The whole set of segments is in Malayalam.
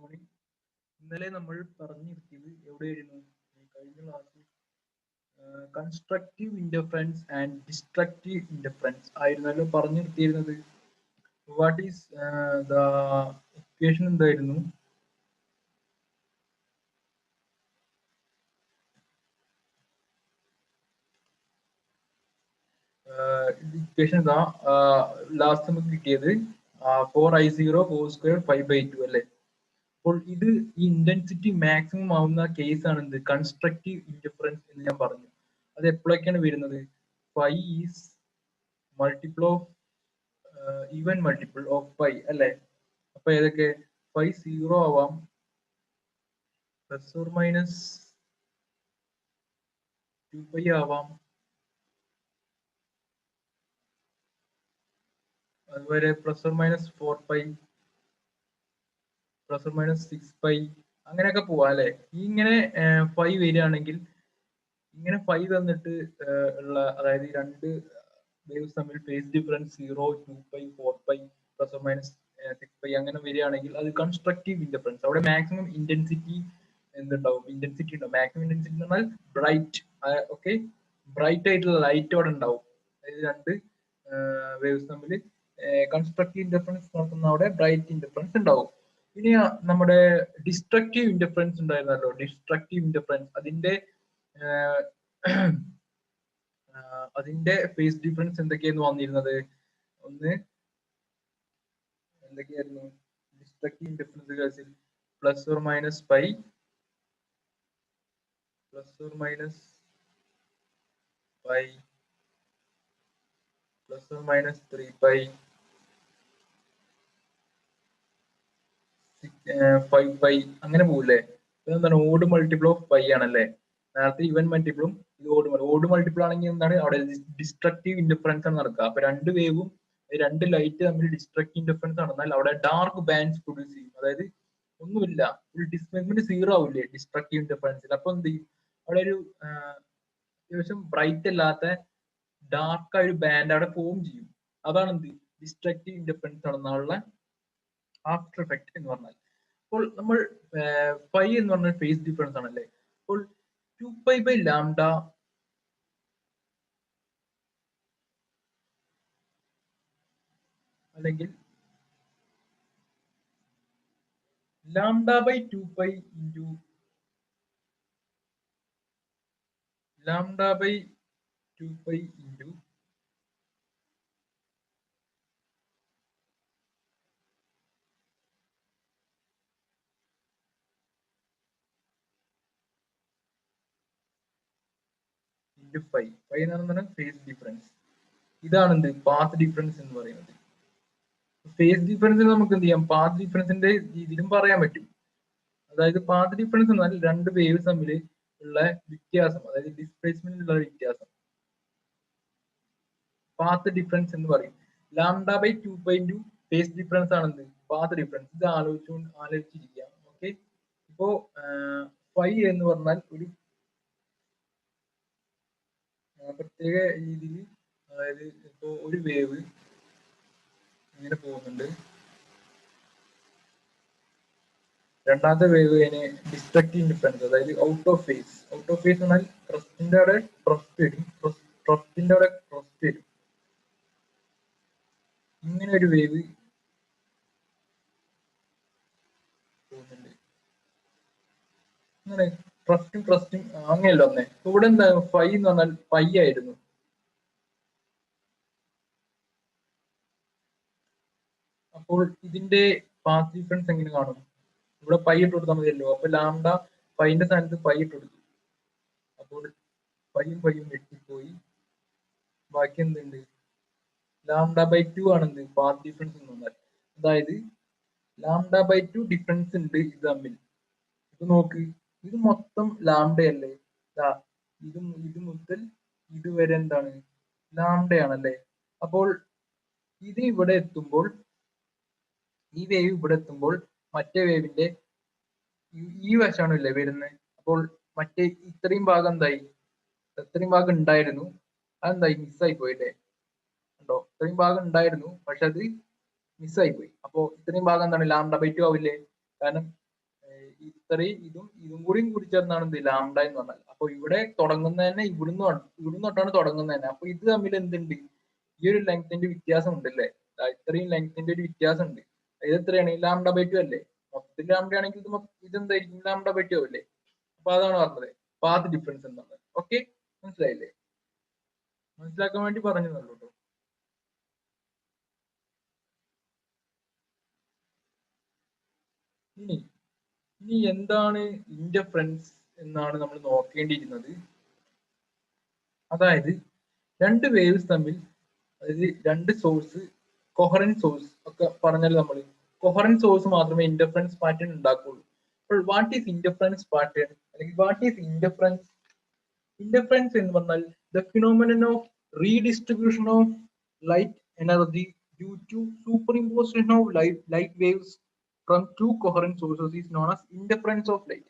മോർണിംഗ്. ഇന്നലെ നമ്മൾ പറഞ്ഞു നിർത്തിയത് എവിടെയായിരുന്നു? കഴിഞ്ഞ ക്ലാസ്സിൽ constructive indifference and destructive indifference ആയിരുന്നല്ലോ പറഞ്ഞു നിർത്തിയിരുന്നത്. വാട്ട് ഈസ് ദ ഇക്വേഷൻ എന്തായിരുന്നു? ഇക്വേഷൻ ഇതാ ലാസ്റ്റ് നമുക്ക് കിട്ടിയത് 4i0 cos square 5/2 അല്ലേ? അപ്പോൾ ഇത് ഈ ഇന്റൻസിറ്റി മാക്സിമം ആവുന്ന കേസ് ആണ് എന്ത് കൺസ്ട്രക്റ്റീവ് ഇൻഡിഫറൻസ് എന്ന് ഞാൻ പറഞ്ഞു. അത് എപ്പോഴൊക്കെയാണ് വരുന്നത്? Phi is multiple of even multiple of phi അല്ലെ? അപ്പൊ ഏതൊക്കെ? ഫൈ 0 ആവാം, പ്ലസ് ഓർ മൈനസ് 2π ആവാം, അതുപോലെ plus or minus 4π, plus or minus 6π, അങ്ങനെയൊക്കെ പോവാ അല്ലെ? ഇങ്ങനെ ഫൈ വരികയാണെങ്കിൽ ഇങ്ങനെ ഫൈ തന്നിട്ട് ഉള്ള, അതായത് രണ്ട് വേവ്സ് തമ്മിൽ phase difference 0, 2π, 4π, plus or minus 6π അങ്ങനെ വരികയാണെങ്കിൽ അത് കൺസ്ട്രക്റ്റീവ് ഇൻഡിഫറൻസ്. അവിടെ മാക്സിമം ഇന്റൻസിറ്റി എന്തുണ്ടാവും? ഇന്റൻസിറ്റി ഉണ്ടാവും. മാക്സിമം ഇന്റൻസിറ്റി എന്ന് പറഞ്ഞാൽ ബ്രൈറ്റ്, ഓക്കെ, ബ്രൈറ്റ് ആയിട്ടുള്ള ലൈറ്റ് അവിടെ ഉണ്ടാവും. അതായത് രണ്ട് വേവ്സ് തമ്മിൽ കൺസ്ട്രക്റ്റീവ് ഇൻഡിഫറൻസ് നടത്തുന്ന അവിടെ ബ്രൈറ്റ് ഇൻഡിഫറൻസ് ഉണ്ടാവും. ഇനി നമ്മുടെ ഡിസ്ട്രക്റ്റീവ് ഇൻഡിഫറൻസ് ഉണ്ടായിരുന്നല്ലോ. ഡിസ്ട്രക്റ്റീവ് ഇൻഡിഫറൻസ് അതിന്റെ ഫേസ് ഡിഫറൻസ് എന്തൊക്കെയായിരുന്നു വന്നിരുന്നത്? ഒന്ന് എന്തൊക്കെയായിരുന്നു ഡിസ്ട്രക്റ്റീവ് ഇൻഡിഫറൻസ് കേസിൽ? Plus or minus pi, plus or minus pi, plus or minus 3π, 5π അങ്ങനെ പോകില്ലേ? ഇതെന്താണ്? ഓഡ് മൾട്ടിപ്പിൾ ഓഫ് പൈ ആണല്ലേ? നേരത്തെ ഇവൻ മൾട്ടിപ്പിളും ഇത് ഓഡ് മൾട്ടിപ്പിൾ ആണെങ്കിൽ എന്താണ് അവിടെ ഡിസ്ട്രക്റ്റീവ് ഇൻഡിഫറൻസ് ആണ് നടക്കുക. അപ്പൊ രണ്ട് വേവും രണ്ട് ലൈറ്റ് തമ്മിൽ ഡിസ്ട്രക്റ്റീവ് ഇൻഡിഫറൻസ് നടന്നാൽ അവിടെ ഡാർക്ക് ബാൻഡ്സ് പ്രൊഡ്യൂസ് ചെയ്യും. അതായത് ഒന്നുമില്ല, ഒരു ഡിസ്പ്ലേസ്മെന്റ് 0 ആവില്ലേ ഡിസ്ട്രക്റ്റീവ് ഇൻഡിഫറൻസിൽ? അപ്പൊ എന്ത് ചെയ്യും? അവിടെ ഒരു അത്യാവശ്യം ബ്രൈറ്റ് അല്ലാത്ത ഡാർക്ക് ആയ ഒരു ബാൻഡ് അവിടെ ഫോം ചെയ്യും. അതാണ് എന്ത് ഡിസ്ട്രക്റ്റീവ് ഇൻഡിഫറൻസ് നടന്നുള്ള ആഫ്റ്റർ എഫക്ട് എന്ന് പറഞ്ഞാൽ. അപ്പോൾ നമ്മൾ പൈ എന്ന് പറഞ്ഞ ഫേസ് ഡിഫറൻസ് ആണല്ലേ? അപ്പോൾ 2π/λ അല്ലെങ്കിൽ λ/2π ഇൻറ്റു λ/2π ഇൻറ്റു ഫൈ. ഫൈ എന്ന് പറയുന്നത് ഫേസ് ഡിഫറൻസ്. ഇതാണ് എന്ത് പാത്ത് ഡിഫറൻസ് എന്ന് പറയുന്നത്. ഫേസ് ഡിഫറൻസിന് നമുക്ക് എന്ത് ചെയ്യാം? പാത്ത് ഡിഫറൻസിന്റെ രീതിയിലും പറയാൻ പറ്റും. അതായത് പാത്ത് ഡിഫറൻസ് എന്നാൽ രണ്ട് വേവ്സ് തമ്മിൽ ഉള്ള വ്യത്യാസം, അതായത് ഡിസ്പ്ലേസ്മെന്റിലുള്ള വ്യത്യാസം, പാത്ത് ഡിഫറൻസ് എന്ന് പറയും. λ/2π ഫേസ് ഡിഫറൻസ് ആണെന്ന് പാത്ത് ഡിഫറൻസ്. ഇത് ആലോചിച്ചിരിക്കാം. ഓക്കെ, ഇപ്പോ ഫൈ എന്ന് പറഞ്ഞാൽ ഒരു പ്രത്യേക രീതിയിൽ, അതായത് ഇപ്പോ ഒരു വേവ് ഇങ്ങനെ പോകുന്നുണ്ട്, രണ്ടാമത്തെ വേവ് അതിന് ഡിസ്ട്രക്റ്റീവ് ഇൻഡിഫറൻസ്, അതായത് out of phase. Out of phase എന്നാൽ ക്രസ്റ്റിന്റെ അവിടെ ക്രസ്റ്റ് വരും, ക്രസ്റ്റിന്റെ അവിടെ ക്രസ്റ്റ് വരും. ഇങ്ങനെ ഒരു വേവ് പോകുന്നുണ്ട്. അങ്ങനെ ക്രസ്റ്റും അങ്ങനെയല്ല ഒന്നേ. ഇവിടെ എന്താ ഫൈ എന്ന് പറഞ്ഞാൽ പൈ ആയിരുന്നു. അപ്പോൾ ഇതിന്റെ പാത്ത് ഡിഫറൻസ് എങ്ങനെ കാണും? ഇവിടെ പൈ ഇട്ട് കൊടുത്താൽ മതിയല്ലോ. അപ്പൊ ലാംഡ പൈന്റെ സ്ഥാനത്ത് പൈ ഇട്ട് കൊടുത്തു. അപ്പോൾ പൈയും വെട്ടിപ്പോയി. ബാക്കി എന്തുണ്ട്? λ/2 ആണെന്ത് പാത്ത് ഡിഫറൻസ് എന്ന് പറഞ്ഞാൽ. അതായത് λ/2 ഡിഫറൻസ് ഉണ്ട് ഇത് തമ്മിൽ. ഇത് നോക്ക്, ഇത് മൊത്തം ലാംഡയല്ലേ? ഇത് മുതൽ ഇത് വരെ എന്താണ്? ലാംഡയാണല്ലേ? അപ്പോൾ ഇത് ഇവിടെ എത്തുമ്പോൾ, ഈ വേവ് ഇവിടെ എത്തുമ്പോൾ മറ്റേ വേവിന്റെ ഈ വശമാണല്ലേ വരുന്നത്. അപ്പോൾ മറ്റേ ഇത്രയും ഭാഗം എന്തായി? ഇത്രയും ഭാഗം ഉണ്ടായിരുന്നു, അതെന്തായി? മിസ്സായി പോയില്ലേ? ഉണ്ടോ? ഇത്രയും ഭാഗം ഉണ്ടായിരുന്നു, പക്ഷെ അത് മിസ്സായി പോയി. അപ്പോ ഇത്രയും ഭാഗം എന്താണ്? λ/2 ആവില്ലേ? കാരണം ഇത്രയും ഇതും കൂടി ചേർന്നാണ് എന്ത് ലാംഡ എന്ന് പറഞ്ഞാൽ. അപ്പൊ ഇവിടെ തുടങ്ങുന്നത് തന്നെ ഇവിടുന്ന് തൊട്ടാണ് തുടങ്ങുന്നത് തന്നെ. അപ്പൊ ഇത് തമ്മിൽ എന്തുണ്ട്, ഈ ഒരു ലെങ്ത്തിന്റെ വ്യത്യാസം ഉണ്ട് അല്ലേ, ഇത്രയും ലെങ്ത്തിന്റെ ഒരു വ്യത്യാസം ഉണ്ട്. ഇത് എത്രയാണ്, λ/2 അല്ലേ, മൊത്തത്തിൽ ലാംഡ ആണെങ്കിൽ ഇതെന്തായിരിക്കും, λ/2 അല്ലേ. അപ്പൊ അതാണ് പറഞ്ഞത് പാത്ത് ഡിഫറൻസ് എന്നാണ്. ഓക്കെ, മനസ്സിലായില്ലേ? മനസ്സിലാക്കാൻ വേണ്ടി പറഞ്ഞതല്ലോ കേട്ടോ. ഇനി എന്താണ് ഇന്റർഫറൻസ് എന്നാണ് നമ്മൾ നോക്കേണ്ടിയിരുന്നത്. അതായത് രണ്ട് വേവ്സ് തമ്മിൽ, അതായത് രണ്ട് സോഴ്സ്, കൊഹറന്റ് സോഴ്സ് ഒക്കെ പറഞ്ഞാൽ നമ്മൾ കൊഹറന്റ് സോഴ്സ് മാത്രമേ ഇന്റർഫറൻസ് പാറ്റേൺ ഉണ്ടാക്കുള്ളൂ. അപ്പോൾ വാട്ട് ഈസ് ഇന്റർഫറൻസ് പാറ്റേൺ, അല്ലെങ്കിൽ വാട്ട് ഈസ് ഇന്റർഫറൻസ്? ഇന്റർഫറൻസ് എന്ന് പറഞ്ഞാൽ the phenomenon of redistribution of light energy due to superimposition of light waves from two coherent sources is known as interference of light.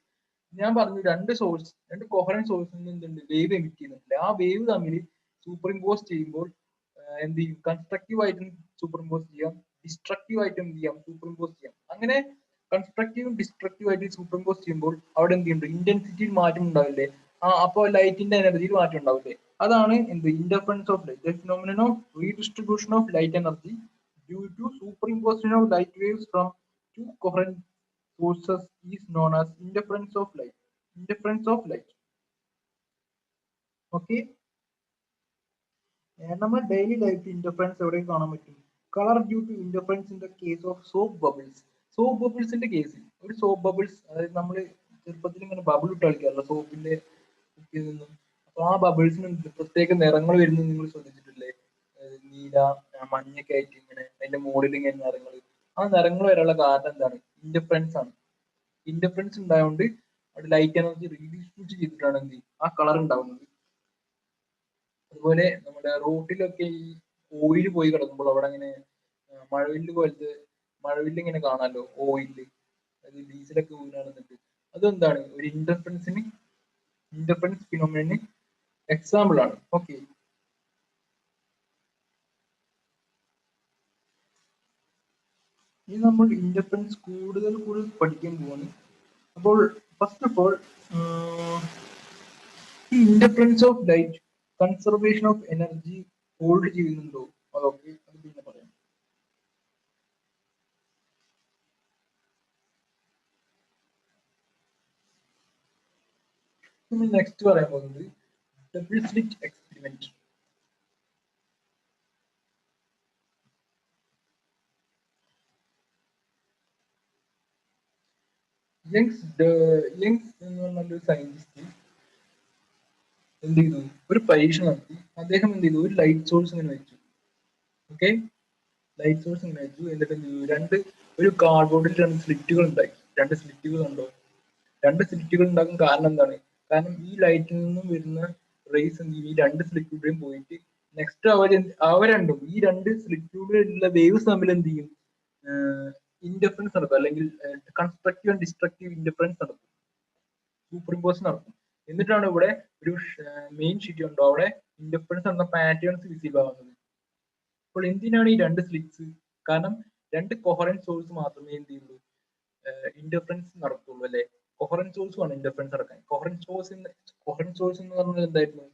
ഞാൻ പറഞ്ഞു രണ്ട് കൊഹറന്റ് സോഴ്സിൽ നിന്ന് എന്തുണ്ട്, വേവ് എമിറ്റ് ചെയ്യുന്നുണ്ട്. ആ വേവ് തമ്മിൽ സൂപ്പർ ഇമ്പോസ് ചെയ്യുമ്പോൾ എന്ത് ചെയ്യും, കൺസ്ട്രക്റ്റീവ് ആയിട്ടും സൂപ്പർ ഇമ്പോസ് ചെയ്യാം, ഡിസ്ട്രക്റ്റീവ് ആയിട്ടും എന്ത് ചെയ്യാം, സൂപ്പർ ഇമ്പോസ് ചെയ്യാം. അങ്ങനെ കൺസ്ട്രക്റ്റീവും ഡിസ്ട്രക്റ്റീവ് ആയിട്ട് സൂപ്പർ ഇമ്പോസ് ചെയ്യുമ്പോൾ അവിടെ എന്ത് ചെയ്യുന്നുണ്ട്, ഇന്റൻസിറ്റിയിൽ മാറ്റം ഉണ്ടാവില്ലേ. അപ്പോൾ ലൈറ്റിന്റെ എനർജിയിൽ മാറ്റം ഉണ്ടാവില്ലേ. അതാണ് എന്ത്, interference of light, phenomenon of redistribution of light energy due to superimposition of light waves from two coherent sources is known as interference of light. Okay, നമ്മുടെ ഡെയിലി ലൈഫ് ഇന്റർഫറൻസ് എവിടെ കാണാൻ പറ്റും? Colour due to interference in the case of soap bubbles. Soap ബബിൾസിന്റെ കേസിൽ ഒരു സോപ്പ് ബബിൾസ്, അതായത് നമ്മൾ ചെറുപ്പത്തിൽ ഇങ്ങനെ ബബിൾ ഇട്ട് കളിക്കാറില്ല സോപ്പിന്റെ കുപ്പിയിൽ നിന്നും. അപ്പൊ ആ ബബിൾസിന് പ്രത്യേക നിറങ്ങൾ വരുന്നത് നിങ്ങൾ ശ്രദ്ധിച്ചിട്ടില്ലേ? നീല, മഞ്ഞൊക്കെ ആയിട്ട് ഇങ്ങനെ അതിന്റെ മുകളിൽ ഇങ്ങനെ നിറങ്ങൾ. ആ നിറങ്ങൾ വരാനുള്ള കാരണം എന്താണ്? ഇന്റർഫറൻസ് ആണ്. ഇന്റർഫറൻസ് ഉണ്ടായതുകൊണ്ട് അവിടെ ലൈറ്റ് എനർജി റീഡിസ്ട്രിബ്യൂട്ട് ചെയ്തിട്ടാണ് എന്ത് ആ കളർ ഉണ്ടാവുന്നത്. അതുപോലെ നമ്മുടെ റോട്ടിലൊക്കെ ഈ ഓയിൽ പോയി കിടക്കുമ്പോൾ അവിടെ അങ്ങനെ മഴവില്ല് ഇങ്ങനെ കാണാമല്ലോ, ഓയില്, അത് ഡീസലൊക്കെ വീണാണെന്നിട്ട്. അതെന്താണ്, ഒരു ഇന്റർഫറൻസ് ഫിനോമിനന് എക്സാമ്പിൾ ആണ്. ഓക്കെ, ഇനി നമ്മൾ ഇന്റർഫറൻസ് കൂടുതൽ പഠിക്കാൻ പോവാണ്. അപ്പോൾ ഫസ്റ്റ് ഓഫ് ഓൾ, ഈ interference of light conservation of energy hold ചെയ്യുന്നുണ്ടോ? അതൊക്കെ അത് പിന്നെ പറയാം. നമ്മൾ നെക്സ്റ്റ് പറയാൻ പോകുന്നത് ഡബിൾ സ്ലിറ്റ് എക്സ്പെരിമെന്റ്. യങ്സ് എന്ന് പറഞ്ഞൊരു സയന്റിസ്റ്റ് എന്ത് ചെയ്തു, ഒരു പരീക്ഷ നടത്തി. അദ്ദേഹം എന്ത് ചെയ്തു, ഒരു ലൈറ്റ് സോഴ്സ് ഇങ്ങനെ വെച്ചു. ഓക്കെ, ലൈറ്റ് സോഴ്സ് ഇങ്ങനെ വെച്ചു. എന്നിട്ട് എന്ത് ചെയ്തു, ഒരു കാർഡ്ബോർഡിൽ രണ്ട് സ്ലിറ്റുകൾ ഉണ്ടാക്കി. രണ്ട് സ്ലിറ്റുകൾ ഉണ്ടോ, രണ്ട് സ്ലിറ്റുകൾ ഉണ്ടാക്കും. കാരണം എന്താണ്? കാരണം ഈ ലൈറ്റിൽ നിന്നും വരുന്ന റേസ് എന്ത് ചെയ്യും, ഈ രണ്ട് സ്ലിറ്റിലൂടെയും പോയിട്ട് നെക്സ്റ്റ് അവ രണ്ടും, ഈ രണ്ട് സ്ലിറ്റിലൂടെയുള്ള വേവ്സ് തമ്മിൽ എന്ത് ചെയ്യും, ഇന്റർഫറൻസ് നടക്കും, അല്ലെങ്കിൽ കൺസ്ട്രക്റ്റീവ് ആൻഡ് ഡിസ്ട്രക്റ്റീവ് ഇന്റർഫറൻസ് നടക്കും, സൂപ്പർ ഇമ്പോസ് നടക്കും. എന്നിട്ടാണ് ഇവിടെ ഒരു മെയിൻ ഷീറ്റ് ഉണ്ടോ, അവിടെ ഇന്റർഫറൻസ് എന്ന പാറ്റേൺസ് വിസിബിൾ ആവുന്നത്. അപ്പോൾ എന്തിനാണ് ഈ രണ്ട് സ്ലിറ്റ്സ്? കാരണം രണ്ട് കൊഹറന്റ് സോഴ്സ് മാത്രമേ എന്ത് ചെയ്യുള്ളൂ, ഇന്റർഫറൻസ് നടക്കുള്ളൂ അല്ലെ. കൊഹറന്റ് സോഴ്സ് ആണ് ഇന്റർഫറൻസ് നടക്കാൻ. കൊഹറന്റ് സോഴ്സ് എന്ന് പറഞ്ഞാൽ എന്തായിരുന്നു,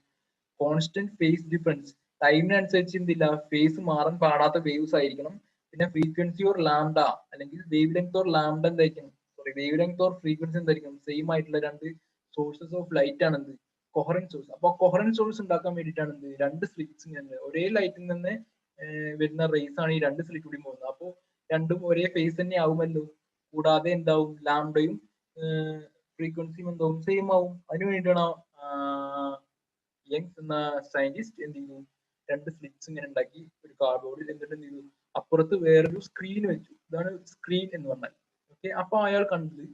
കോൺസ്റ്റന്റ് ഫേസ് ഡിഫറൻസ്, ടൈമിനനുസരിച്ച് എന്തില്ല, ഫേസ് മാറാൻ പാടാത്ത വേവ്സ് ആയിരിക്കണം. പിന്നെ ഫ്രീക്വൻസി ഓർ ലാംഡ, അല്ലെങ്കിൽ വേവ് ലെങ്ത് ഓർ ലാംഡ എന്തായിരിക്കും, വേവ് ലെങ്ത് ഓർ ഫ്രീക്വൻസി എന്തായിരിക്കും, സെയിം ആയിട്ടുള്ള രണ്ട് സോഴ്സസ് ഓഫ് ലൈറ്റ് ആണ് എന്ത്, കൊഹറന്റ് സോഴ്സ്. അപ്പൊ കൊഹറന്റ് സോഴ്സ് ഉണ്ടാക്കാൻ വേണ്ടിയിട്ടാണ് എന്ത്, രണ്ട് സ്ലിറ്റ്സ് ഇങ്ങനെ ഒരേ ലൈറ്റിൽ നിന്ന് വരുന്ന റേസ് ആണ് ഈ രണ്ട് സ്ലിറ്റ് കൂടി പോകുന്നത്. അപ്പോൾ രണ്ടും ഒരേ ഫേസ് തന്നെ ആവുമല്ലോ. കൂടാതെ എന്താവും, ലാംഡയും ഫ്രീക്വൻസിയും എന്താവും, സെയിം ആവും. അതിനു വേണ്ടിയിട്ടാണ് യങ്സ് എന്ന സയന്റിസ്റ്റ് എന്ത് ചെയ്തു, രണ്ട് സ്ലിറ്റ്സ് ഇങ്ങനെ ഉണ്ടാക്കി ഒരു കാർഡ്ബോർഡിൽ. എന്നിട്ട് എന്ത് ചെയ്തു, അപ്പുറത്ത് വേറൊരു സ്ക്രീൻ വെച്ചു. ഇതാണ് സ്ക്രീൻ എന്ന് പറഞ്ഞാൽ. ഓക്കെ, അപ്പൊ അയാൾ കണ്ടത്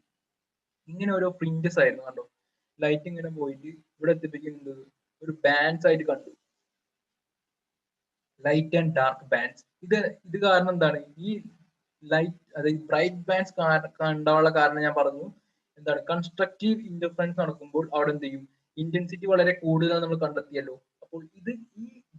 ഇങ്ങനെ ഓരോ ഫ്രിഞ്ചസ് ആയിരുന്നു. കണ്ടോ, ലൈറ്റ് ഇങ്ങനെ പോയിട്ട് ഇവിടെ എത്തിപ്പിക്കുന്നത് ഒരു ബാൻഡ്സ് ആയിട്ട് കണ്ടു, ലൈറ്റ് ആൻഡ് ഡാർക്ക് ബാൻഡ്സ്. ഇത് കാരണം എന്താണ്, ഈ ലൈറ്റ്, അതായത് ബ്രൈറ്റ് ബാൻഡ്സ് ഉണ്ടാവാനുള്ള കാരണം ഞാൻ പറഞ്ഞു എന്താണ്, കൺസ്ട്രക്റ്റീവ് ഇന്റർഫറൻസ് നടക്കുമ്പോൾ അവിടെ എന്ത് ചെയ്യും, ഇന്റൻസിറ്റി വളരെ കൂടുതലാണ് നമ്മൾ കണ്ടെത്തിയല്ലോ. അപ്പോൾ ഈ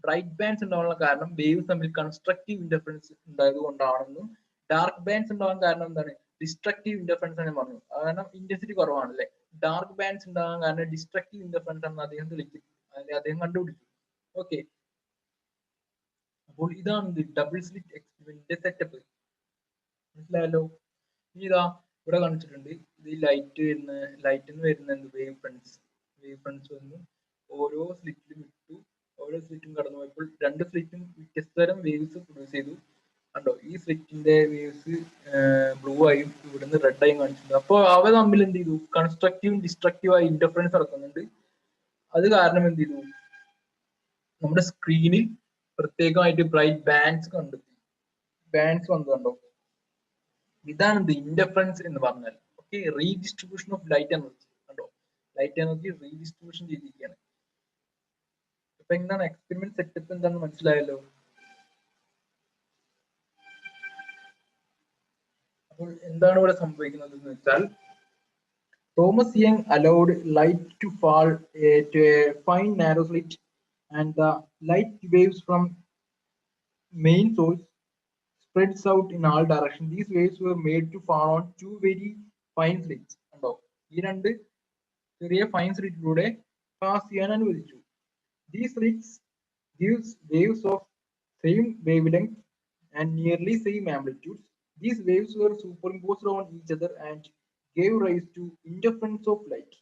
ബ്രൈറ്റ് ബാൻഡ്സ് ഉണ്ടാവാനുള്ള കാരണം വേവ്സ് തമ്മിൽ കൺസ്ട്രക്റ്റീവ് ഇന്റർഫറൻസ് ഉണ്ടായത് കൊണ്ടാണെന്നും, ഡാർക്ക് ബാൻഡ്സ് ഉണ്ടാവാൻ കാരണം എന്താണ്, ഡിസ്ട്രക്റ്റീവ് ഇന്റർഫറൻസ് ആണ് പറഞ്ഞു. കാരണം ഇന്റൻസിറ്റി കുറവാണ് അല്ലെ. ഡാർക്ക് ബാൻഡ്സ് ഉണ്ടാകാൻ കാരണം ഡിസ്ട്രക്റ്റീവ് ഇന്റർഫറൻസ് ആണെന്ന് അദ്ദേഹം തെളിയിച്ചു, അദ്ദേഹം കണ്ടുപിടിച്ചു. ഓക്കെ, അപ്പോൾ ഇതാണ് ഡബിൾ സ്ലിറ്റ് എക്സ്പെരിമെന്റിന്റെ സെറ്റപ്പ്. മനസ്സിലായല്ലോ. ഇനി ഇതാ ഇവിടെ കാണിച്ചിട്ടുണ്ട്, ഇത് ലൈറ്റ് എന്ന് വരുന്ന വേവ് ഫ്രണ്ട്സ് വന്നു ഓരോ സ്ലിറ്റിലും ഇട്ടു. ഓരോ സ്ലിറ്റും കടന്നു പോയപ്പോൾ രണ്ട് സ്ലിറ്റും വ്യത്യസ്ത തരം വേവ്സ് പ്രൊഡ്യൂസ് ചെയ്തു. കണ്ടോ, ഈ സ്ലിറ്റിന്റെ വേവ്സ് ബ്ലൂ ആയും ഇവിടുന്ന് റെഡ് ആയും കാണിച്ചിട്ടുണ്ട്. അപ്പോൾ അവ തമ്മിൽ എന്ത് ചെയ്തു, കൺസ്ട്രക്റ്റീവും ഡിസ്ട്രക്റ്റീവ് ആയി ഇന്റർഫറൻസ് നടക്കുന്നുണ്ട്. അത് കാരണം എന്ത് ചെയ്തു, നമ്മുടെ സ്ക്രീനിൽ പ്രത്യേകമായിട്ട് ബ്രൈറ്റ് ബാൻഡ്സ് വന്നു. കണ്ടോ, ഇതാണ് ഇന്റർഫറൻസ് എന്ന് പറഞ്ഞാൽ. Okay, redistribution of light energy. കണ്ടോ, ലൈറ്റ് എനർജി റീഡിസ്ട്രിബ്യൂഷൻ ചെയ്തിരിക്കുകയാണ്. അപ്പൊ എന്താണ് എക്സ്പെരിമെന്റ് സെറ്റപ്പ് എന്താണെന്ന് മനസ്സിലായല്ലോ. അപ്പോൾ എന്താണ് ഇവിടെ സംഭവിക്കുന്നത് എന്ന് വെച്ചാൽ, Thomas young allowed light to fall to a fine narrow slit, and the light waves from main source spreads out in all directions. These waves were made to fall on two very fine slits. കണ്ടോ, ഈ രണ്ട് ചെറിയ ഫൈൻ സ്ലിറ്റിലൂടെ പാസ് ചെയ്യാൻ അനുവദിച്ചു. These slits gives waves of same wavelength and nearly same amplitudes. These waves were superimposed on each other and gave rise to interference of light.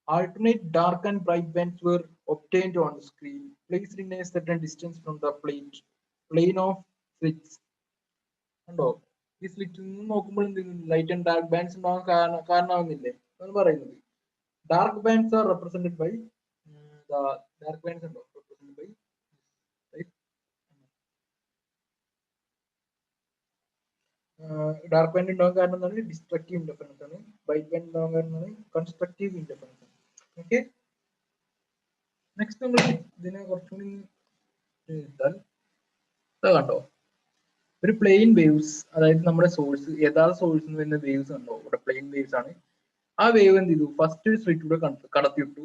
Alternate dark and bright bands were obtained on the screen, placed in a certain distance from the plane of slits. കണ്ടോ, ഈ സ്ലിറ്റിൽ നിന്ന് നോക്കുമ്പോൾ ലൈറ്റ് ആൻഡ് ഡാർക്ക് ബാൻഡ്സ് ഉണ്ടാകാൻ കാരണമാകുന്നില്ലേ എന്ന് പറയുന്നത്. Dark bands are represented by dark bands ഉണ്ടോ, റെപ്രസെന്റഡ് ബൈ ഡാർക്ക് ബാൻഡ് ഉണ്ടാകാൻ കാരണം എന്താണ്, ഡിസ്ട്രക്റ്റീവ് ഇന്റർഫറൻസ് ആണ്. ബ്രൈറ്റ് ബാൻഡ് ഉണ്ടാകാൻ കാരണം കൺസ്ട്രക്റ്റീവ് ഇന്റർഫറൻസ് ആണ്. ഓക്കെ, നെക്സ്റ്റ് നമ്മൾ ഇതിനെ കുറച്ചുകൂടി കണ്ടോ, ഒരു പ്ലെയിൻ വേവ്സ്, അതായത് നമ്മുടെ സോഴ്സ്, യഥാർത്ഥ സോഴ്സിൽ നിന്ന് വരുന്ന വേവ്സ് കണ്ടോ, ഇവിടെ പ്ലെയിൻ വേവ്സ് ആണ്. ആ വേവ് എന്ത് ചെയ്തു, ഫസ്റ്റ് സ്ലിറ്റിലൂടെ കടത്തിവിട്ടു.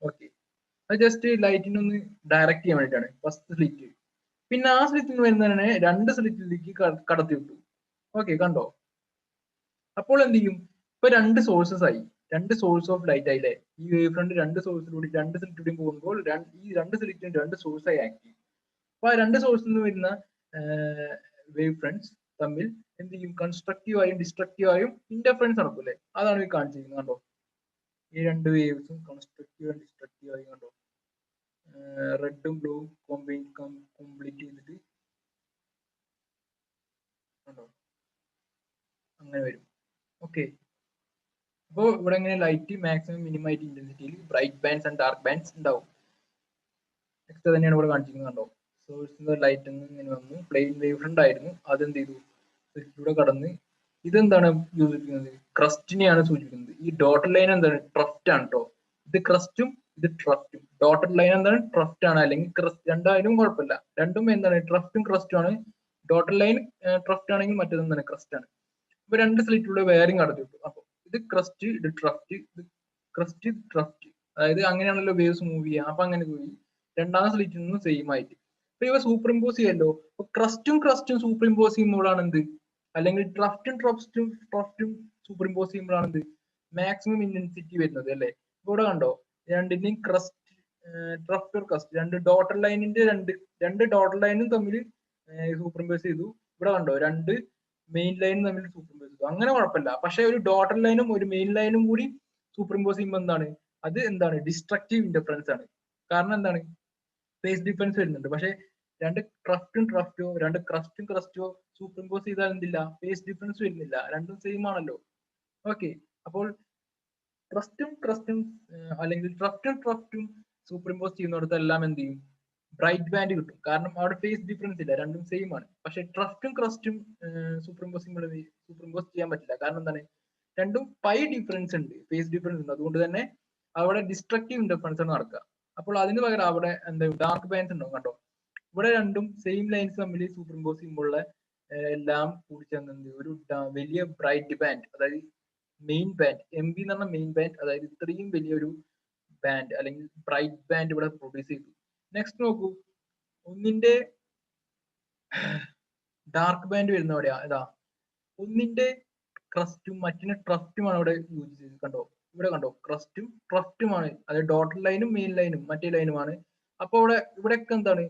ഓക്കെ, അത് ജസ്റ്റ് ലൈറ്റിനൊന്ന് ഡയറക്റ്റ് ചെയ്യാൻ വേണ്ടിയിട്ടാണ് ഫസ്റ്റ് സ്ലിറ്റ്. പിന്നെ ആ സ്ലിറ്റിൽ നിന്ന് വരുന്നതിനെ രണ്ട് സ്ലിറ്റിലേക്ക് കടത്തിവിട്ടു. ഓക്കെ, കണ്ടോ, അപ്പോൾ എന്ത് ചെയ്യും, ഇപ്പൊ രണ്ട് സോഴ്സസ് ആയി, രണ്ട് സോഴ്സ് ഓഫ് ലൈറ്റ് ആയില്ലേ. ഈ വേവ് ഫ്രണ്ട് രണ്ട് സോഴ്സിലൂടെ രണ്ട് സ്ലിറ്റിലൂടെയും പോകുമ്പോൾ ഈ രണ്ട് സ്ലിറ്റിനും രണ്ട് സോഴ്സ് ആയി ആക്ട് ചെയ്യും. അപ്പൊ ആ രണ്ട് സോഴ്സിൽ നിന്ന് വരുന്ന വേവ് ഫ്രണ്ട്സ് തമ്മിൽ എന്ത് ചെയ്യും, കൺസ്ട്രക്റ്റീവ് ആയും ഡിസ്ട്രക്റ്റീവ് ആയും ഇന്റർഫറൻസ് നടക്കൂലേ. അതാണ് ഈ കാണിച്ചിരിക്കുന്നത്. കണ്ടോ, ഈ രണ്ട് വേവ്സും കൺസ്ട്രക്റ്റീവ് ആൻഡ് ഡിസ്ട്രക്റ്റീവ് ആയി. കണ്ടോ, റെഡും ബ്ലൂവും കംപ്ലീറ്റ് ചെയ്തിട്ട് കണ്ടോ അങ്ങനെ വരും. ഓക്കെ, അപ്പോൾ ഇവിടെ എങ്ങനെ ലൈറ്റ് മാക്സിമം മിനിമം ആയിട്ട് ഇന്റൻസിറ്റിയിൽ bright bands and dark bands ഉണ്ടാവും. നെക്സ്റ്റ് തന്നെയാണ് ഇവിടെ കാണിച്ചിരിക്കുന്നത്. കണ്ടോ, സോഴ്സിന്റെ ലൈറ്റ് ഇങ്ങനെ വന്നു, പ്ലെയിൻ വേവ് ഫ്രണ്ട് ആയിരുന്നു, അതെന്ത് ചെയ്തു, സ്ലിറ്റിലൂടെ കടന്ന്. ഇതെന്താണ് സൂചിപ്പിക്കുന്നത്, ക്രസ്റ്റിനെയാണ് സൂചിപ്പിക്കുന്നത്. ഈ ഡോട്ടഡ് ലൈൻ എന്താണ്, ട്രഫ്റ്റ് ആണ് കേട്ടോ. ഇത് ക്രസ്റ്റും ഇത് ട്രഫ്റ്റും. ഡോട്ടഡ് ലൈൻ എന്താണ്, ട്രഫ്റ്റ് ആണ്, അല്ലെങ്കിൽ ക്രസ്റ്റ്, രണ്ടായാലും കുഴപ്പമില്ല. രണ്ടും എന്താണ്, ട്രഫ്റ്റും ക്രസ്റ്റും ആണ്. ഡോട്ടഡ് ലൈൻ ട്രഫ്റ്റ് ആണെങ്കിൽ മറ്റേത് എന്താണ്, ക്രസ്റ്റ് ആണ്. ഇപ്പൊ രണ്ട് സ്ലിറ്റിലൂടെ വേറെയും കടത്തിവിട്ടു. അപ്പൊ ഇത് ക്രസ്റ്റ്, ഇത് ട്രഫ്റ്റ്, ഇത് ക്രസ്റ്റ്, ട്രഫ്റ്റ്, അതായത് അങ്ങനെയാണല്ലോ വേവ്സ് മൂവ് ചെയ്യുക. അപ്പൊ അങ്ങനെ പോയി രണ്ടാമത്തെ സ്ലിറ്റിൽ നിന്നും സെയിം ആയിട്ട് ഇപ്പൊ ഇവ സൂപ്പർ ഇമ്പോസ് ചെയ്യല്ലോ. അപ്പൊ ക്രസ്റ്റും സൂപ്പർ ഇമ്പോസ് ചെയ്യുമ്പോഴാണ് എന്ത്, അല്ലെങ്കിൽ ട്രഫ്റ്റും സൂപ്പർ ഇമ്പോസ് ചെയ്യുമ്പോഴാണ് എന്ത്, മാക്സിമം ഇന്റൻസിറ്റി വരുന്നത് അല്ലെ. ഇവിടെ കണ്ടോ, രണ്ടിന്റെയും ക്രസ്റ്റ് രണ്ട് ഡോട്ടർ ലൈനിന്റെ രണ്ട് ഡോട്ടർ ലൈനും തമ്മിൽ സൂപ്പർ ഇമ്പോസ് ചെയ്തു. ഇവിടെ കണ്ടോ, രണ്ട് മെയിൻ ലൈനും തമ്മിൽ സൂപ്പർ ഇമ്പോസ് ചെയ്തു. അങ്ങനെ കുഴപ്പമില്ല. പക്ഷെ ഒരു ഡോട്ടർ ലൈനും ഒരു മെയിൻ ലൈനും കൂടി സൂപ്പർ ഇമ്പോസ് ചെയ്യുമ്പോൾ എന്താണ്, അത് എന്താണ്, ഡിസ്ട്രക്റ്റീവ് ഇന്റർഫറൻസ് ആണ്. കാരണം എന്താണ്, ഫേസ് ഡിഫറൻസ് വരുന്നുണ്ട്. പക്ഷെ രണ്ട് രണ്ട് ക്രസ്റ്റും സൂപ്പർ ഇമ്പോസ് ചെയ്താൽ എന്തില്ല, ഫേസ് ഡിഫറൻസ് വരുന്നില്ല, രണ്ടും സെയിം ആണല്ലോ. ഓക്കെ, അപ്പോൾ ക്രസ്റ്റും അല്ലെങ്കിൽ ട്രഫ്റ്റും സൂപ്പർ ഇമ്പോസ് ചെയ്യുന്നിടത്തെല്ലാം എന്ത് ചെയ്യും, ബ്രൈറ്റ് ബാൻഡ് കിട്ടും. കാരണം അവിടെ ഫേസ് ഡിഫറൻസ് ഇല്ല, രണ്ടും സെയിം ആണ്. പക്ഷെ ക്രസ്റ്റും സൂപ്പർ ഇമ്പോസ് ചെയ്യാൻ പറ്റില്ല. കാരണം എന്താണ്, രണ്ടും പൈ ഡിഫറൻസ് ഉണ്ട്, ഫേസ് ഡിഫറൻസ് ഉണ്ട്. അതുകൊണ്ട് തന്നെ അവിടെ ഡിസ്ട്രക്റ്റീവ് ഇന്റർഫറൻസ് ആണ് നടക്കുക. അപ്പോൾ അതിന് പകരം അവിടെ എന്താ, ഡാർക്ക് ബാൻഡ്സ് ഉണ്ടാവും. കണ്ടോ, ഇവിടെ രണ്ടും സെയിം ലൈൻസ് തമ്മിൽ സൂപ്പർ ഇമ്പോസ് ചെയ്യുമ്പോൾ എല്ലാം കൂടി ചേർന്ന് ഒരു വലിയ ബ്രൈറ്റ് ബാൻഡ്, അതായത് മെയിൻ ബാൻഡ്, MB എന്ന് പറഞ്ഞ മെയിൻ ബാൻഡ്, അതായത് ഇത്രയും വലിയൊരു ബാൻഡ് അല്ലെങ്കിൽ ബ്രൈറ്റ് ബാൻഡ് ഇവിടെ പ്രൊഡ്യൂസ് ചെയ്തു. നെക്സ്റ്റ് നോക്കൂ, ഒന്നിന്റെ ഡാർക്ക് ബാൻഡ് വരുന്ന എവിടെയാ, ഇതാ ഒന്നിന്റെ ക്രസ്റ്റും മറ്റിന്റെ ട്രഫ്റ്റുമാണ് ഇവിടെ യൂസ് ചെയ്തത്. കണ്ടോ, ഇവിടെ കണ്ടോ, ക്രസ്റ്റും ട്രഫ്റ്റുമാണ്. അത് ഡോട്ടഡ് ലൈനും മെയിൻ ലൈനും മറ്റേ ലൈനുമാണ്. അപ്പൊ ഇവിടെയൊക്കെ എന്താണ്,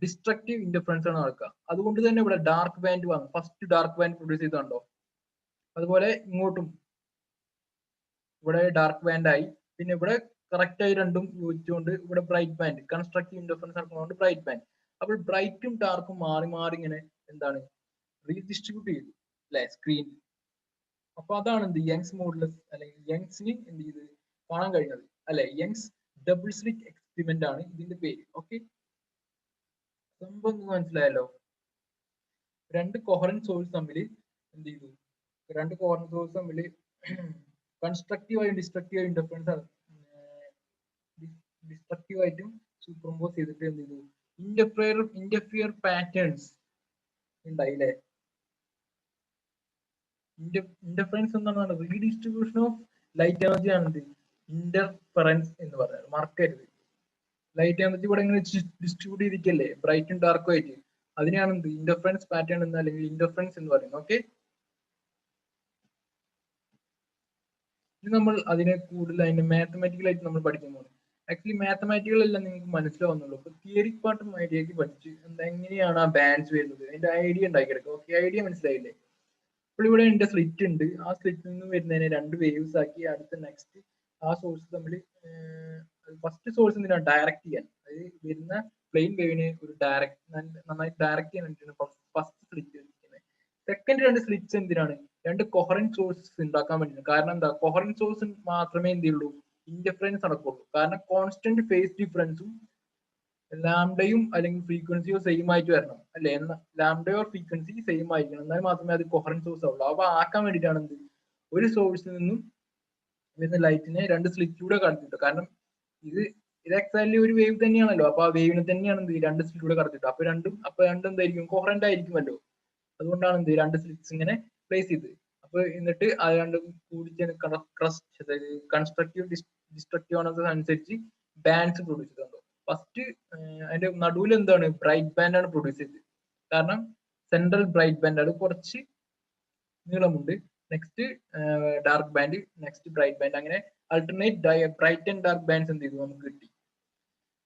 ഡിസ്ട്രക്റ്റീവ് ഇന്റർഫറൻസ് ആണ് നടക്കുക. അതുകൊണ്ട് തന്നെ ഇവിടെ ഡാർക്ക് ബാൻഡ് വന്നു, ഫസ്റ്റ് ഡാർക്ക് ബാൻഡ് പ്രൊഡ്യൂസ് ചെയ്തുണ്ടോ. അതുപോലെ ഇങ്ങോട്ടും ഇവിടെ ഡാർക്ക് ബാൻഡ് ആയി. പിന്നെ ഇവിടെ കറക്റ്റ് ആയി രണ്ടും യോജിച്ചുകൊണ്ട് ഇവിടെ ബ്രൈറ്റ് ബാൻഡ്, കൺസ്ട്രക്റ്റീവ് ഇന്റർഫറൻസ് നടക്കുന്നതുകൊണ്ട് ബ്രൈറ്റ് ബാൻഡ്. അപ്പോൾ ബ്രൈറ്റും ഡാർക്കും മാറി മാറി ഇങ്ങനെ എന്താണ് റീഡിസ്ട്രിബ്യൂട്ട് ചെയ്തു അല്ലെ സ്ക്രീനിൽ. അപ്പൊ അതാണ് എന്ത് യങ്സ് മോഡുലസ് അല്ലെങ്കിൽ യങ്സിന് എന്ത് ചെയ്ത് കാണാൻ കഴിയുന്നത് അല്ലെ. യങ്സ് ഡബിൾ സ്ലിറ്റ് എക്സ്പെരിമെന്റ് ആണ് ഇതിന്റെ പേര്. ഓക്കെ, സംഭവം മനസ്സിലായല്ലോ. രണ്ട് കൊഹറന്റ് സോഴ്സ് തമ്മിൽ എന്ത് ചെയ്തു, രണ്ട് കൊഹറന്റ് സോഴ്സ് തമ്മിൽ കൺസ്ട്രക്റ്റീവായും ഡിസ്ട്രക്റ്റീവായും ഡിസ്ട്രക്റ്റീവായിട്ടും സൂപ്പർപോസ് ചെയ്തിട്ട് എന്ത് ചെയ്തു, ഇന്റർഫിയർ പാറ്റേൺസ് ഉണ്ടായി അല്ലെ. ഇന്റർഫറൻസ് എന്താണ്, റീഡിസ്ട്രിബ്യൂഷൻ ഓഫ് ലൈറ്റ് എനർജി ആണ് ഇന്റർഫറൻസ് എന്ന് പറയുന്നത്. മറക്കരുത്, ലൈറ്റ് എനർജി ഇവിടെ ഇങ്ങനെ ഡിസ്ട്രിബ്യൂട്ട് ചെയ്തിരിക്കല്ലേ ബ്രൈറ്റും ഡാർക്കും ആയിട്ട്. അതിനെയാണ് എന്ത് ഇന്റർഫറൻസ് പാറ്റേൺ എന്ന് അല്ലെങ്കിൽ ഇന്റർഫറൻസ് എന്ന് പറയുന്നത്. ഓക്കെ, ഇത് നമ്മൾ അതിനെ കൂടുതൽ അതിന്റെ മാത്തമാറ്റിക്കൽ ആയിട്ട് നമ്മൾ പഠിക്കുമ്പോൾ ആക്ച്വലി മാത്തമാറ്റിക്കൽ എല്ലാം നിങ്ങൾക്ക് മനസ്സിലാവുന്നുള്ളൂ. അപ്പൊ തിയറി പാർട്ടും ഐഡിയക്ക് പഠിച്ച് എന്താ എങ്ങനെയാണ് ആ ബാൻഡ്സ് വരുന്നത് അതിന്റെ ഐഡിയ ഉണ്ടാക്കിയെടുക്കുക. ഓക്കെ, ഐഡിയ മനസ്സിലായില്ലേ. അപ്പോൾ ഇവിടെ എന്റെ സ്ലിറ്റ് ഉണ്ട്, ആ സ്ലിറ്റിൽ നിന്ന് വരുന്നതിനെ രണ്ട് വേവ്സ് ആക്കി അടുത്ത നെക്സ്റ്റ് ആ സോഴ്സ് തമ്മിൽ ഫസ്റ്റ് സോഴ്സ് എന്തിനാണ് ഡയറക്റ്റ് ചെയ്യാൻ, അതായത് വരുന്ന പ്ലെയിൻ വേവിനെ ഒരു നന്നായി ഡയറക്റ്റ് ചെയ്യാൻ വേണ്ടിയിട്ടാണ് ഫസ്റ്റ് സ്ലിറ്റ് ചെയ്യുന്നത്. സെക്കൻഡ് രണ്ട് സ്ലിറ്റ്സ് എന്തിനാണ്, രണ്ട് കൊഹറന്റ് സോഴ്സസ് ഉണ്ടാക്കാൻ വേണ്ടിയാണ്. കാരണം എന്താ, കൊഹറന്റ് സോഴ്സ് മാത്രമേ എന്ത് ചെയ്യുള്ളൂ ഇന്റർഫറൻസ് നടക്കുള്ളൂ. കാരണം കോൺസ്റ്റന്റ് ഫേസ് ഡിഫറൻസും ലാംഡയും അല്ലെങ്കിൽ ഫ്രീക്വൻസിയോ സെയിം ആയിട്ട് വരണം അല്ലെ. ലാംഡയോ ഫ്രീക്വൻസി സെയിം ആയിരിക്കണം, എന്നാൽ മാത്രമേ അത് കൊഹറന്റ് സോഴ്സ് ആവുള്ളൂ. അപ്പൊ ആക്കാൻ വേണ്ടിയിട്ടാണ് എന്ത് ഒരു സോഴ്സിൽ നിന്നും വരുന്ന ലൈറ്റിനെ രണ്ട് സ്ലിറ്റിലൂടെ കടത്തിട്ടു. കാരണം ഇത് എക്സാക്ട്ലി ഒരു വേവ് തന്നെയാണല്ലോ. അപ്പൊ ആ വേവിനെ തന്നെയാണ് എന്ത് രണ്ട് സ്ലിറ്റിലൂടെ കടത്തിട്ടു. അപ്പൊ രണ്ടും എന്തായിരിക്കും, കൊഹറന്റ് ആയിരിക്കുമല്ലോ. അതുകൊണ്ടാണ് എന്ത് രണ്ട് സ്ലിറ്റ്സ് ഇങ്ങനെ പ്ലേസ് ചെയ്തത്. അപ്പൊ എന്നിട്ട് അത് രണ്ടും കൂടി ക്രസ്റ്റ് അതായത് കൺസ്ട്രക്റ്റീവ് ഡിസ്ട്രക്റ്റീവ് ആണെന്നതനുസരിച്ച് ബാൻഡ്സ് പ്രൊഡ്യൂസ് ചെയ്തിട്ടുണ്ടോ. ഫസ്റ്റ് അതിന്റെ നടുവിൽ എന്താണ് ബ്രൈറ്റ് ബാൻഡ് ആണ് പ്രൊഡ്യൂസ് ചെയ്തത്. കാരണം സെൻട്രൽ ബ്രൈറ്റ് ബാൻഡ് അത് കുറച്ച് നീളമുണ്ട്. Next dark band, next bright band, അങ്ങനെ alternate bright and dark bands എന്ത് ചെയ്തു നമുക്ക് കിട്ടി.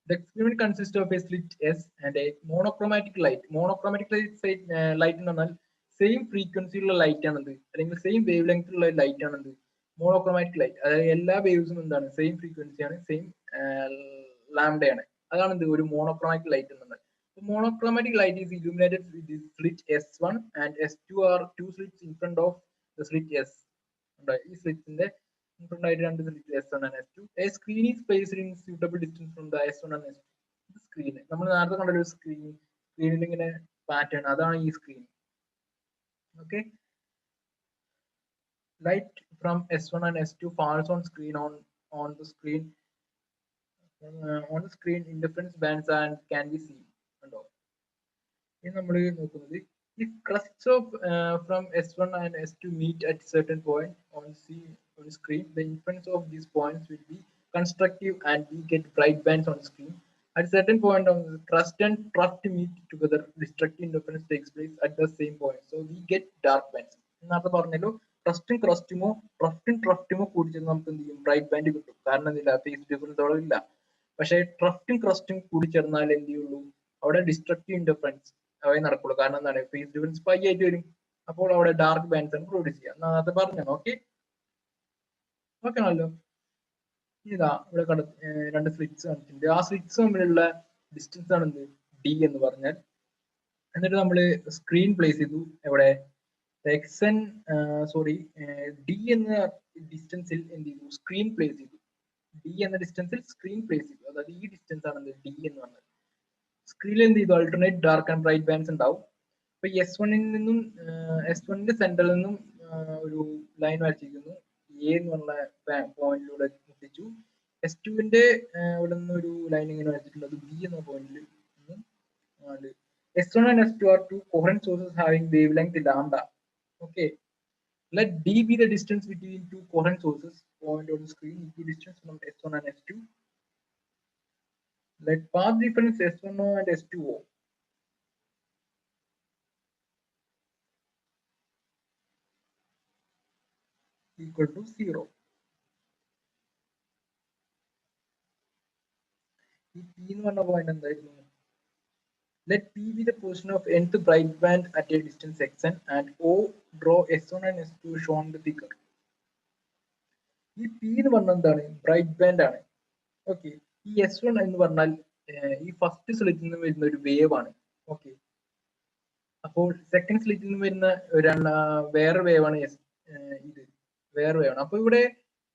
The experiment consists of a slit S and a monochromatic light. Monochromatic light എന്ന് പറഞ്ഞാൽ സെയിം ഫ്രീക്വൻസി ഉള്ള ലൈറ്റ് ആണത് അല്ലെങ്കിൽ സെയിം വേവ് ലെങ്ത് ഉള്ള ലൈറ്റ് ആണത് മോണോക്രോമാറ്റിക് ലൈറ്റ്. അതായത് എല്ലാ വേവ്സും എന്താണ് സെയിം ഫ്രീക്വൻസിയാണ്, സെയിം ലാംഡയാണ്. അതാണ് എന്ത് ഒരു മോണോക്രോമാറ്റിക് ലൈറ്റ് എന്നുള്ളത്. Monochromatic light is illuminated with the slit S1 and S2 are two slits in front of the slit S. ഈ സ്ലിറ്റിന്റെ in front ആയിട്ട് രണ്ട് slit S1 and S2. A screen is placed in suitable distance from the S1 and S2. Screen നമ്മൾ നേരത്തെ കണ്ട ഒരു സ്ക്രീനിൽ ഇങ്ങനെ പാറ്റേൺ, അതാണ് ഈ screen. Okay, light from S1 and S2 falls on the screen interference bands and can be seen. കണ്ടോ, ഇനി നമ്മൾ നോക്കുന്നത് if crusts of from S1 and S2 meet at certain point on the screen, the inference of these points will be constructive and we get bright bands on the screen. At certain point on the crust and trough meet together, destructive interference takes place at the same point, so we get dark bands. നേരത്തെ പറഞ്ഞല്ലോ ക്രസ്റ്റും ട്രഫ്റ്റുമോ കൂടി ചേർന്ന് നമുക്ക് എന്ത് ചെയ്യും ബ്രൈറ്റ് ബാൻഡ് കിട്ടും. കാരണം എന്തില്ല, ഫേസ് ഡിഫറൻസ് ഇല്ല. പക്ഷേ ട്രഫ്റ്റും ക്രസ്റ്റും കൂടി ചേർന്നാൽ എന്ത് ചെയ്യുള്ളൂ, അവിടെ ഡിസ്ട്രക്റ്റീവ് ഇന്റർഫറൻസ് അവയെ നടക്കുള്ളൂ. കാരണം എന്താണ്, ഫേസ് ഡിഫറൻസ് പൈ ആയിട്ട് വരും. അപ്പോൾ അവിടെ ഡാർക്ക് ബാൻഡ്സ് ആണ് പ്രൊഡ്യൂസ് ചെയ്യുക. നേരത്തെ പറഞ്ഞു. ഓക്കെ, ഓക്കെ ആണല്ലോ. ഇതാ ഇവിടെ രണ്ട് സ്ലിറ്റ്സ് കാണിച്ചിട്ടുണ്ട്. ആ സ്ലിറ്റ്സ് തമ്മിലുള്ള ഡിസ്റ്റൻസ് ആണ് എന്ത് ഡി എന്ന് പറഞ്ഞാൽ. എന്നിട്ട് നമ്മൾ സ്ക്രീൻ പ്ലേസ് ചെയ്തു എവിടെ, എക്സൻ ഡി എന്ന ഡിസ്റ്റൻസിൽ എന്ത് ചെയ്തു സ്ക്രീൻ പ്ലേസ് ചെയ്തു. ഡി എന്ന ഡിസ്റ്റൻസിൽ സ്ക്രീൻ പ്ലേസ് ചെയ്തു. അതായത് ഈ ഡിസ്റ്റൻസ് ആണ് ഡി എന്ന് പറഞ്ഞത്. സ്ക്രീനിൽ എന്ത് ചെയ്തു alternate dark and bright bands ഉണ്ടാവും. അപ്പൊ S1ന്റെ സെന്ററിൽ നിന്നും ഒരു ലൈൻ വരച്ചിരിക്കുന്നു, എ എന്ന് പറഞ്ഞ പോയിന്റിലൂടെ മുട്ടിച്ചു. S2ന്റെ ഇവിടെ നിന്ന് ഒരു ലൈൻ ഇങ്ങനെ വരച്ചിട്ടുള്ളത് ബി എന്ന പോയിന്റിൽ. S1 and S2 are two coherent sources having wavelength lambda. Okay, let D be the distance between two coherent sources. Point on the screen equidistance from S1 and S2. Let path difference S1O and S2O. equal to 0. ഈ P എന്ന് പറഞ്ഞ പോയിന്റ് എന്തായിരുന്നു? Let P be the position of nth bright band at a distance xn and O draw S1 and S2 shown in the figure. ഈ P എന്ന് പറഞ്ഞാൽ എന്താണ്? ബ്രൈറ്റ് ബാൻഡ് ആണ്. ഓക്കെ, ഈ S1 എന്ന് പറഞ്ഞാൽ ഈ ഫസ്റ്റ് സ്ലിറ്റിൽ നിന്ന് വരുന്ന ഒരു വേവ് ആണ്. ഓക്കെ, അപ്പോൾ സെക്കൻഡ് സ്ലിറ്റിൽ നിന്ന് വരുന്ന വേറെ വേവ് ആണ് ഇത്, വേറെ വേവ് ആണ്. അപ്പൊ ഇവിടെ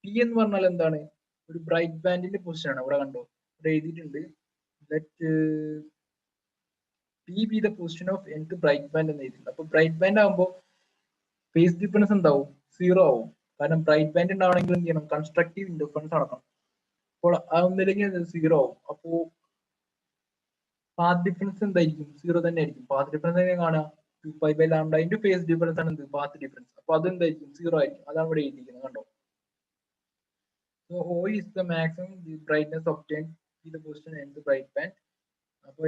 P എന്ന് പറഞ്ഞാൽ എന്താണ്? ഒരു ബ്രൈറ്റ് ബാൻഡിന്റെ പൊസിഷൻ ആണ്. ഇവിടെ കണ്ടോ, ഇവിടെ എഴുതിയിട്ടുണ്ട് let P be the position of nth bright band എന്ന് എഴുതിയിട്ടുണ്ട്. അപ്പൊ ബ്രൈറ്റ് ബാൻഡ് ആകുമ്പോൾ ഫേസ് ഡിഫറൻസ് എന്താവും? 0 ആവും. കാരണം ബ്രൈറ്റ് ബാൻഡ് ഉണ്ടാവണമെങ്കിൽ എന്ത് ചെയ്യണം? കൺസ്ട്രക്റ്റീവ് ഇൻഡിഫറൻസ് നടക്കണം. അപ്പോൾ അതൊന്നില്ലെങ്കിൽ 0 ആവും. അപ്പോ പാത്ത് ഡിഫറൻസ് എന്തായിരിക്കും? 0 തന്നെ ആയിരിക്കും. പാത്ത് ഡിഫറൻസ് എങ്ങനെ കാണാം? 2π by lambda into phase difference ആണ് എന്ത്? Path difference. അപ്പൊ അതെന്തായിരിക്കും? 0 ആയിരിക്കും. അതാണ് ഇവിടെ എഴുതിയിരിക്കുന്നത്, കണ്ടോ? So O is the maximum brightness obtained in the position in the bright band. അപ്പൊ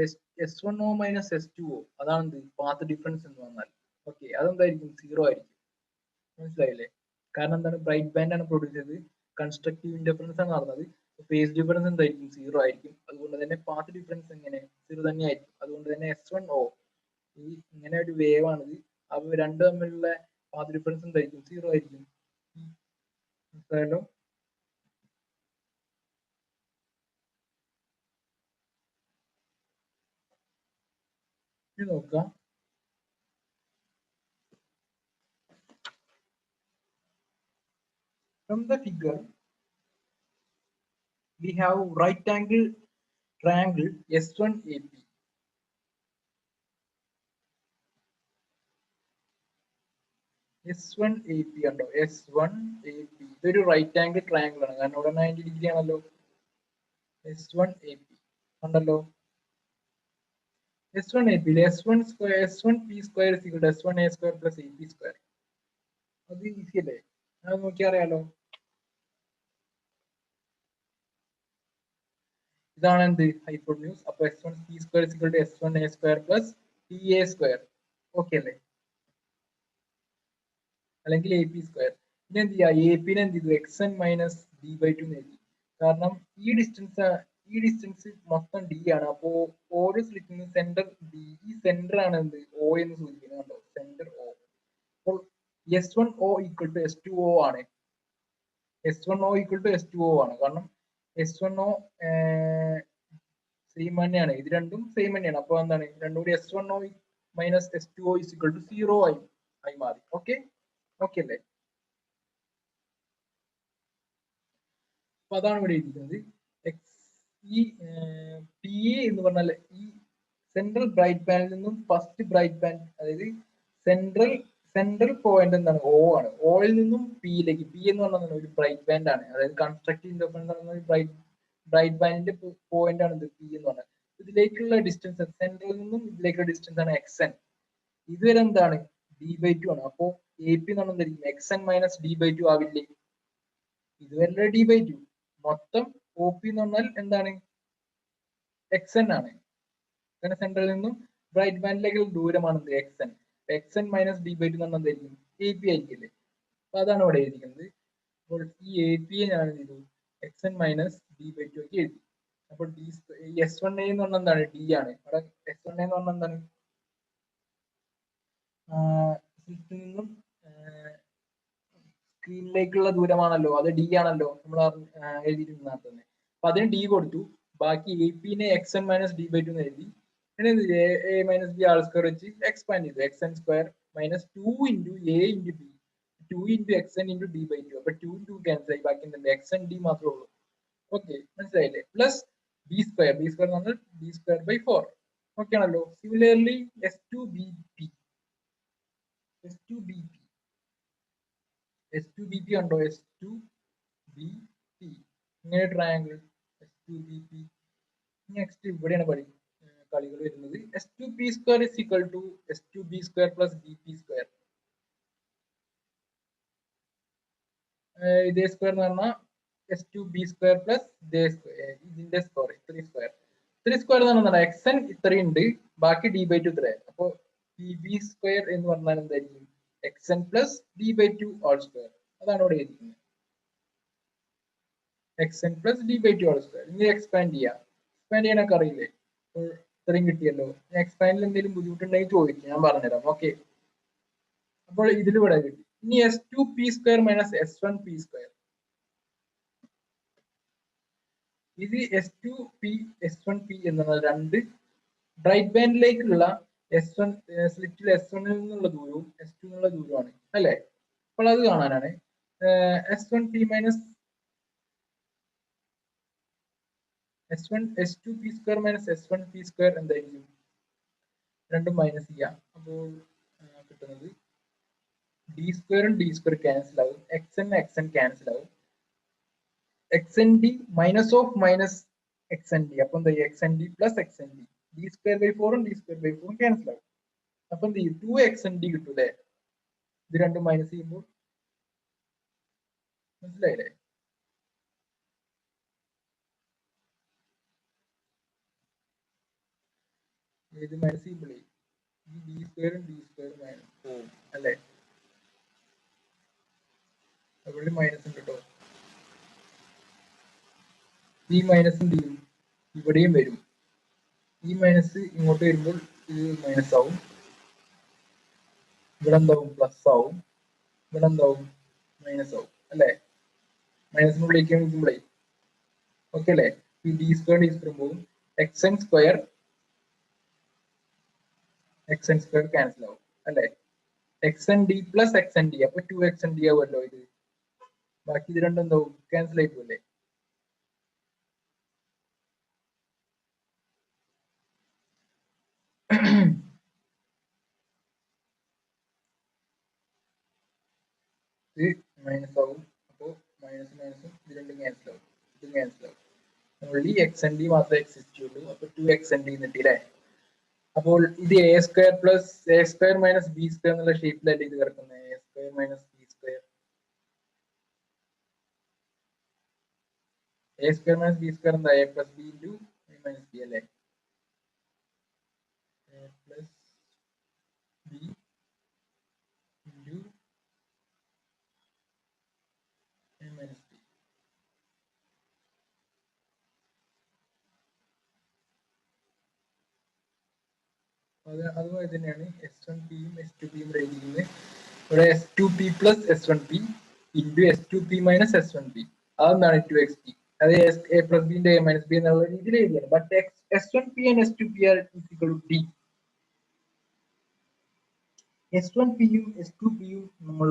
S1O minus S2O അതാണ് എന്ത്? പാത്ത് ഡിഫറൻസ് എന്ന് പറഞ്ഞാൽ. ഓക്കെ, അതെന്തായിരിക്കും? 0 ആയിരിക്കും. മനസ്സിലായില്ലേ? കാരണം എന്താണ്? ബ്രൈറ്റ് ബാൻഡ് ആണ് പ്രൊഡ്യൂസ് ചെയ്തത്, കൺസ്ട്രക്റ്റീവ് ഇൻഡിഫറൻസ് ആണ് നടന്നത്. ഫേസ് ഡിഫറൻസ് എന്തായിരിക്കും? 0 ആയിരിക്കും. അതുകൊണ്ട് തന്നെ പാത്ത് ഡിഫറൻസ് എങ്ങനെ? 0 തന്നെ ആയിരിക്കും. അതുകൊണ്ട് തന്നെ S1O ഈ ഇങ്ങനെ ഒരു വേവ് ആണിത്. അപ്പൊ രണ്ടും തമ്മിലുള്ള പാത്ത് ഡിഫറൻസ് എന്തായിരിക്കും? 0 ആയിരിക്കും. മനസ്സിലായല്ലോ? ഇനി നോക്കാം, from the figure we have right angle triangle S1AP. S1AP ഉണ്ടോ? S1AP ഇതൊരു റൈറ്റ് ആംഗിൾ ട്രയാങ്കിൾ ആണ്. കാരണം ഇവിടെ 90 ഡിഗ്രി ആണല്ലോ. S1AP ഉണ്ടല്ലോ. S1AP S1 square S1P square is equal to S1A square plus AP square. അത് ഈസി അല്ലേ? അത് നോക്കി അറിയാലോ. ഇതാണ് എന്ത്? ഹൈപ്പോട്ടന്യൂസ്. അപ്പൊ S1P square is equal to S1A square plus PA square. Okay അല്ലേ? അല്ലെങ്കിൽ AP സ്ക്വയർ. ഇനി എന്ത് ചെയ്യാം? AP നെ എന്ത് ചെയ്തു? XN മൈനസ് D/2 എഴുതി. കാരണം ഈ ഡിസ്റ്റൻസ് മൊത്തം D ആണ്. അപ്പോ ഓരോ സ്ലിറ്റിനും സെന്റർ D, ഈ സെന്റർ ആണ് എന്ത്? O എന്ന് സൂചിപ്പിക്കുന്നത്. കണ്ടോ? Centre O. അപ്പോൾ S1O ഈക്വൽ ടു S2O ആണ്. S1O ഈക്വൽ ടു S2O ആണ്. കാരണം S1O സെയിം തന്നെയാണ്. ഇത് രണ്ടും സെയിം തന്നെയാണ്. അപ്പൊ എന്താണ്? രണ്ടും കൂടി S1O minus S2O is equal to 0 ആയി മാറി. ഓക്കെ, ഓക്കെ അല്ലേ? അപ്പൊ അതാണ് ഇവിടെ എഴുതിയിരിക്കുന്നത്. ഈ പി എ എന്ന് പറഞ്ഞാൽ ഈ സെൻട്രൽ ബ്രൈറ്റ് ബാൻഡിൽ നിന്നും ഫസ്റ്റ് ബ്രൈറ്റ് ബാൻഡ്, അതായത് സെൻട്രൽ പോയിന്റ് എന്താണ്? O ആണ്. ഓയിൽ നിന്നും പിയിലേക്ക്, പി എന്ന് പറഞ്ഞാൽ ഒരു ബ്രൈറ്റ് ബാൻഡ് ആണ്. അതായത് കൺസ്ട്രക്റ്റീവ് ഇൻഡിഫറൻസ് ബ്രൈറ്റ് ബാൻഡിന്റെ പോയിന്റ് ആണ് ഇത് പി എന്ന് പറഞ്ഞാൽ. ഇതിലേക്കുള്ള ഡിസ്റ്റൻസ്, സെൻട്രലിൽ നിന്നും ഇതിലേക്കുള്ള ഡിസ്റ്റൻസ് ആണ് XN. ഇതുവരെ എന്താണ്? D/2 ആണ്. അപ്പോ AP എന്ന് പറഞ്ഞാൽ എന്തായിരിക്കും? XN minus D/2 ആവില്ലേ? ഇതുവരെ D/2. മൊത്തം OP എന്ന് പറഞ്ഞാൽ എന്താണ്? XN ആണ്. കാരണം സെൻട്രലിൽ നിന്നും ബ്രൈറ്റ് ബാൻഡിലേക്കുള്ള ദൂരമാണ് XN. XN മൈനസ് D/2 എന്ന് പറഞ്ഞാൽ എന്തായിരിക്കും? AP ആയിരിക്കില്ലേ? അപ്പൊ അതാണ് ഇവിടെ എഴുതിയിരിക്കുന്നത്. അപ്പോൾ ഈ AP ഞാൻ ചെയ്തു XN മൈനസ് D/2 ഒക്കെ എഴുതി. അപ്പോൾ S1A എന്ന് പറഞ്ഞാൽ എന്താണ്? D ആണ്. അവിടെ S1A എന്ന് പറഞ്ഞാൽ എന്താണ്? നിന്നും സ്ക്രീനിലേക്കുള്ള ദൂരമാണല്ലോ, അത് D ആണല്ലോ നമ്മൾ എഴുതിയിരുന്നത് തന്നെ. അപ്പൊ അതിന് D കൊടുത്തു. ബാക്കി AP നെ XN മൈനസ് D/2 എന്ന് എഴുതി. പിന്നെ A minus B all square വെച്ച് എക്സ്പാൻഡ് ചെയ്തു. XN square minus 2 into A into B, 2 into XN into D/2. അപ്പൊ 2 2 ക്യാൻസൽ ആയി, ബാക്കി എന്തുണ്ട്? XN D മാത്രമേ ഉള്ളൂ. ഓക്കെ, മനസ്സിലായില്ലേ? പ്ലസ് B സ്ക്വയർ എന്ന് പറഞ്ഞാൽ B സ്ക്വയർ ബൈ 4. ഓക്കെ ആണല്ലോ. സിമിലർലി S2BP ഉണ്ടോ? S2BP ഇങ്ങനെ ട്രയാങ്കിൾ S2BP. നെക്സ്റ്റ് ഇവിടെയാണ് കളികൾ വരുന്നത്. S2P square is equal to S2B square plus BP square. ഇതേ സ്ക്വയർ എന്ന് പറഞ്ഞാൽ S2B സ്ക്വയർ പ്ലസ് ഇതിന്റെ സ്ക്വയർ 3 സ്ക്വയർ. 3 സ്ക്വയർ എന്ന് പറഞ്ഞാൽ XN ഇത്രയുണ്ട്, ബാക്കി D/2 ഇത്ര. അപ്പോൾ PB സ്ക്വയർ എന്ന് പറഞ്ഞാൽ എന്തായിരിക്കും? XN plus D/2 all square. അതാണ് ഇവിടെ എഴുതിക്കുന്നത്. xn plus d by 2 whole square. ഇനി എക്സ്പാൻഡ് ചെയ്യാം. എക്സ്പാൻഡ് ചെയ്യാനൊക്കെ അറിയില്ലേ? ഇത്രയും കിട്ടിയല്ലോ. എക്സ്പാൻഡിൽ എന്തെങ്കിലും ബുദ്ധിമുട്ടുണ്ടെങ്കിൽ ചോദിക്കും, ഞാൻ പറഞ്ഞുതരാം. ഓക്കെ, അപ്പോൾ ഇതിലൂടെ കിട്ടി. ഇനി s2p² മൈനസ് s1p². ഇത് s2p s1p എന്ന രണ്ട് റൈറ്റ് ബാൻഡിലേക്കുള്ള s1 സ്ലിറ്റിൽ s1 നിന്നുള്ള ദൂരവും s2 എന്നുള്ള ദൂരമാണ് അല്ലെ? അപ്പോൾ അത് കാണാനാണ് s1p minus s2p² minus s1p² എന്തായിരിക്കും? രണ്ടും മൈനസ് ചെയ്യാം. അപ്പോൾ കിട്ടുന്നത് d² d² ക്യാൻസൽ ആവും, xn ക്യാൻസൽ ആവും, xnd minus of minus xnd. അപ്പൊ എന്താ xnd plus xnd, d²/4 d²/4 cancel ആവും. അപ്പൊ എന്ത് ചെയ്യും? 2xnd കിട്ടും അല്ലെ? ഇത് രണ്ടും മൈനസ് ചെയ്യുമ്പോൾ. മനസ്സിലായില്ലേ? ഇത് മൈനസ് ചെയ്യുമ്പോഴേ ഈ d² മൈനസ് പോവും അല്ലെ? അവിടെ മൈനസ് ഉണ്ട് കേട്ടോ. ഈ മൈനസ് എന്ത് ചെയ്യും? ഇവിടെയും വരും. ഈ മൈനസ് ഇങ്ങോട്ട് വരുമ്പോൾ ഇത് മൈനസ് ആവും, ഇവിടെ എന്താവും? പ്ലസ് ആവും, ഇവിടെ എന്താവും? മൈനസ് ആവും അല്ലെ? മൈനസിനുള്ളിലേക്ക് നിൽക്കുമ്പോഴേ ഓക്കെ അല്ലെ? ഈ d² പോകും, xn² ക്യാൻസൽ ആവും അല്ലെ? xnd പ്ലസ് xnd, അപ്പൊ 2xnd ആവുമല്ലോ ഇത്. ബാക്കി ഇത് രണ്ടും എന്താവും? ക്യാൻസൽ ആയി പോവല്ലേ? ഇത് മൈനസ് ആവും, അപ്പോ മൈനസ് മൈനസും ഇത് രണ്ടും ക്യാൻസൽ ആവും, ഇതും ക്യാൻസൽ ആവും. ഓൺലി xnd മാത്രമേ എക്സിസ്റ്റ് ചെയ്യുള്ളൂ. അപ്പൊ 2xnd കിട്ടിയില്ലേ? അപ്പോൾ ഇത് a² plus a² minus b² എന്നുള്ള ഷേപ്പിലല്ലേ ഇത് കിടക്കുന്നത്? a² minus b², a² minus b² എന്താ? a plus b into a minus b അല്ലേ? a plus b into a minus b. അതുപോലെ തന്നെയാണ് s1p യും s2p യും എഴുതിയിരിക്കുന്നത്. ഇവിടെ s2p plus s1p into s2p minus s1p. അതെന്താണ് 2xp? അത് a plus B a minus b എന്നുള്ള രീതിയിൽ എഴുതിയാണ്. But s1p and s2p are equal to d. s1p യും s2p യും നമ്മൾ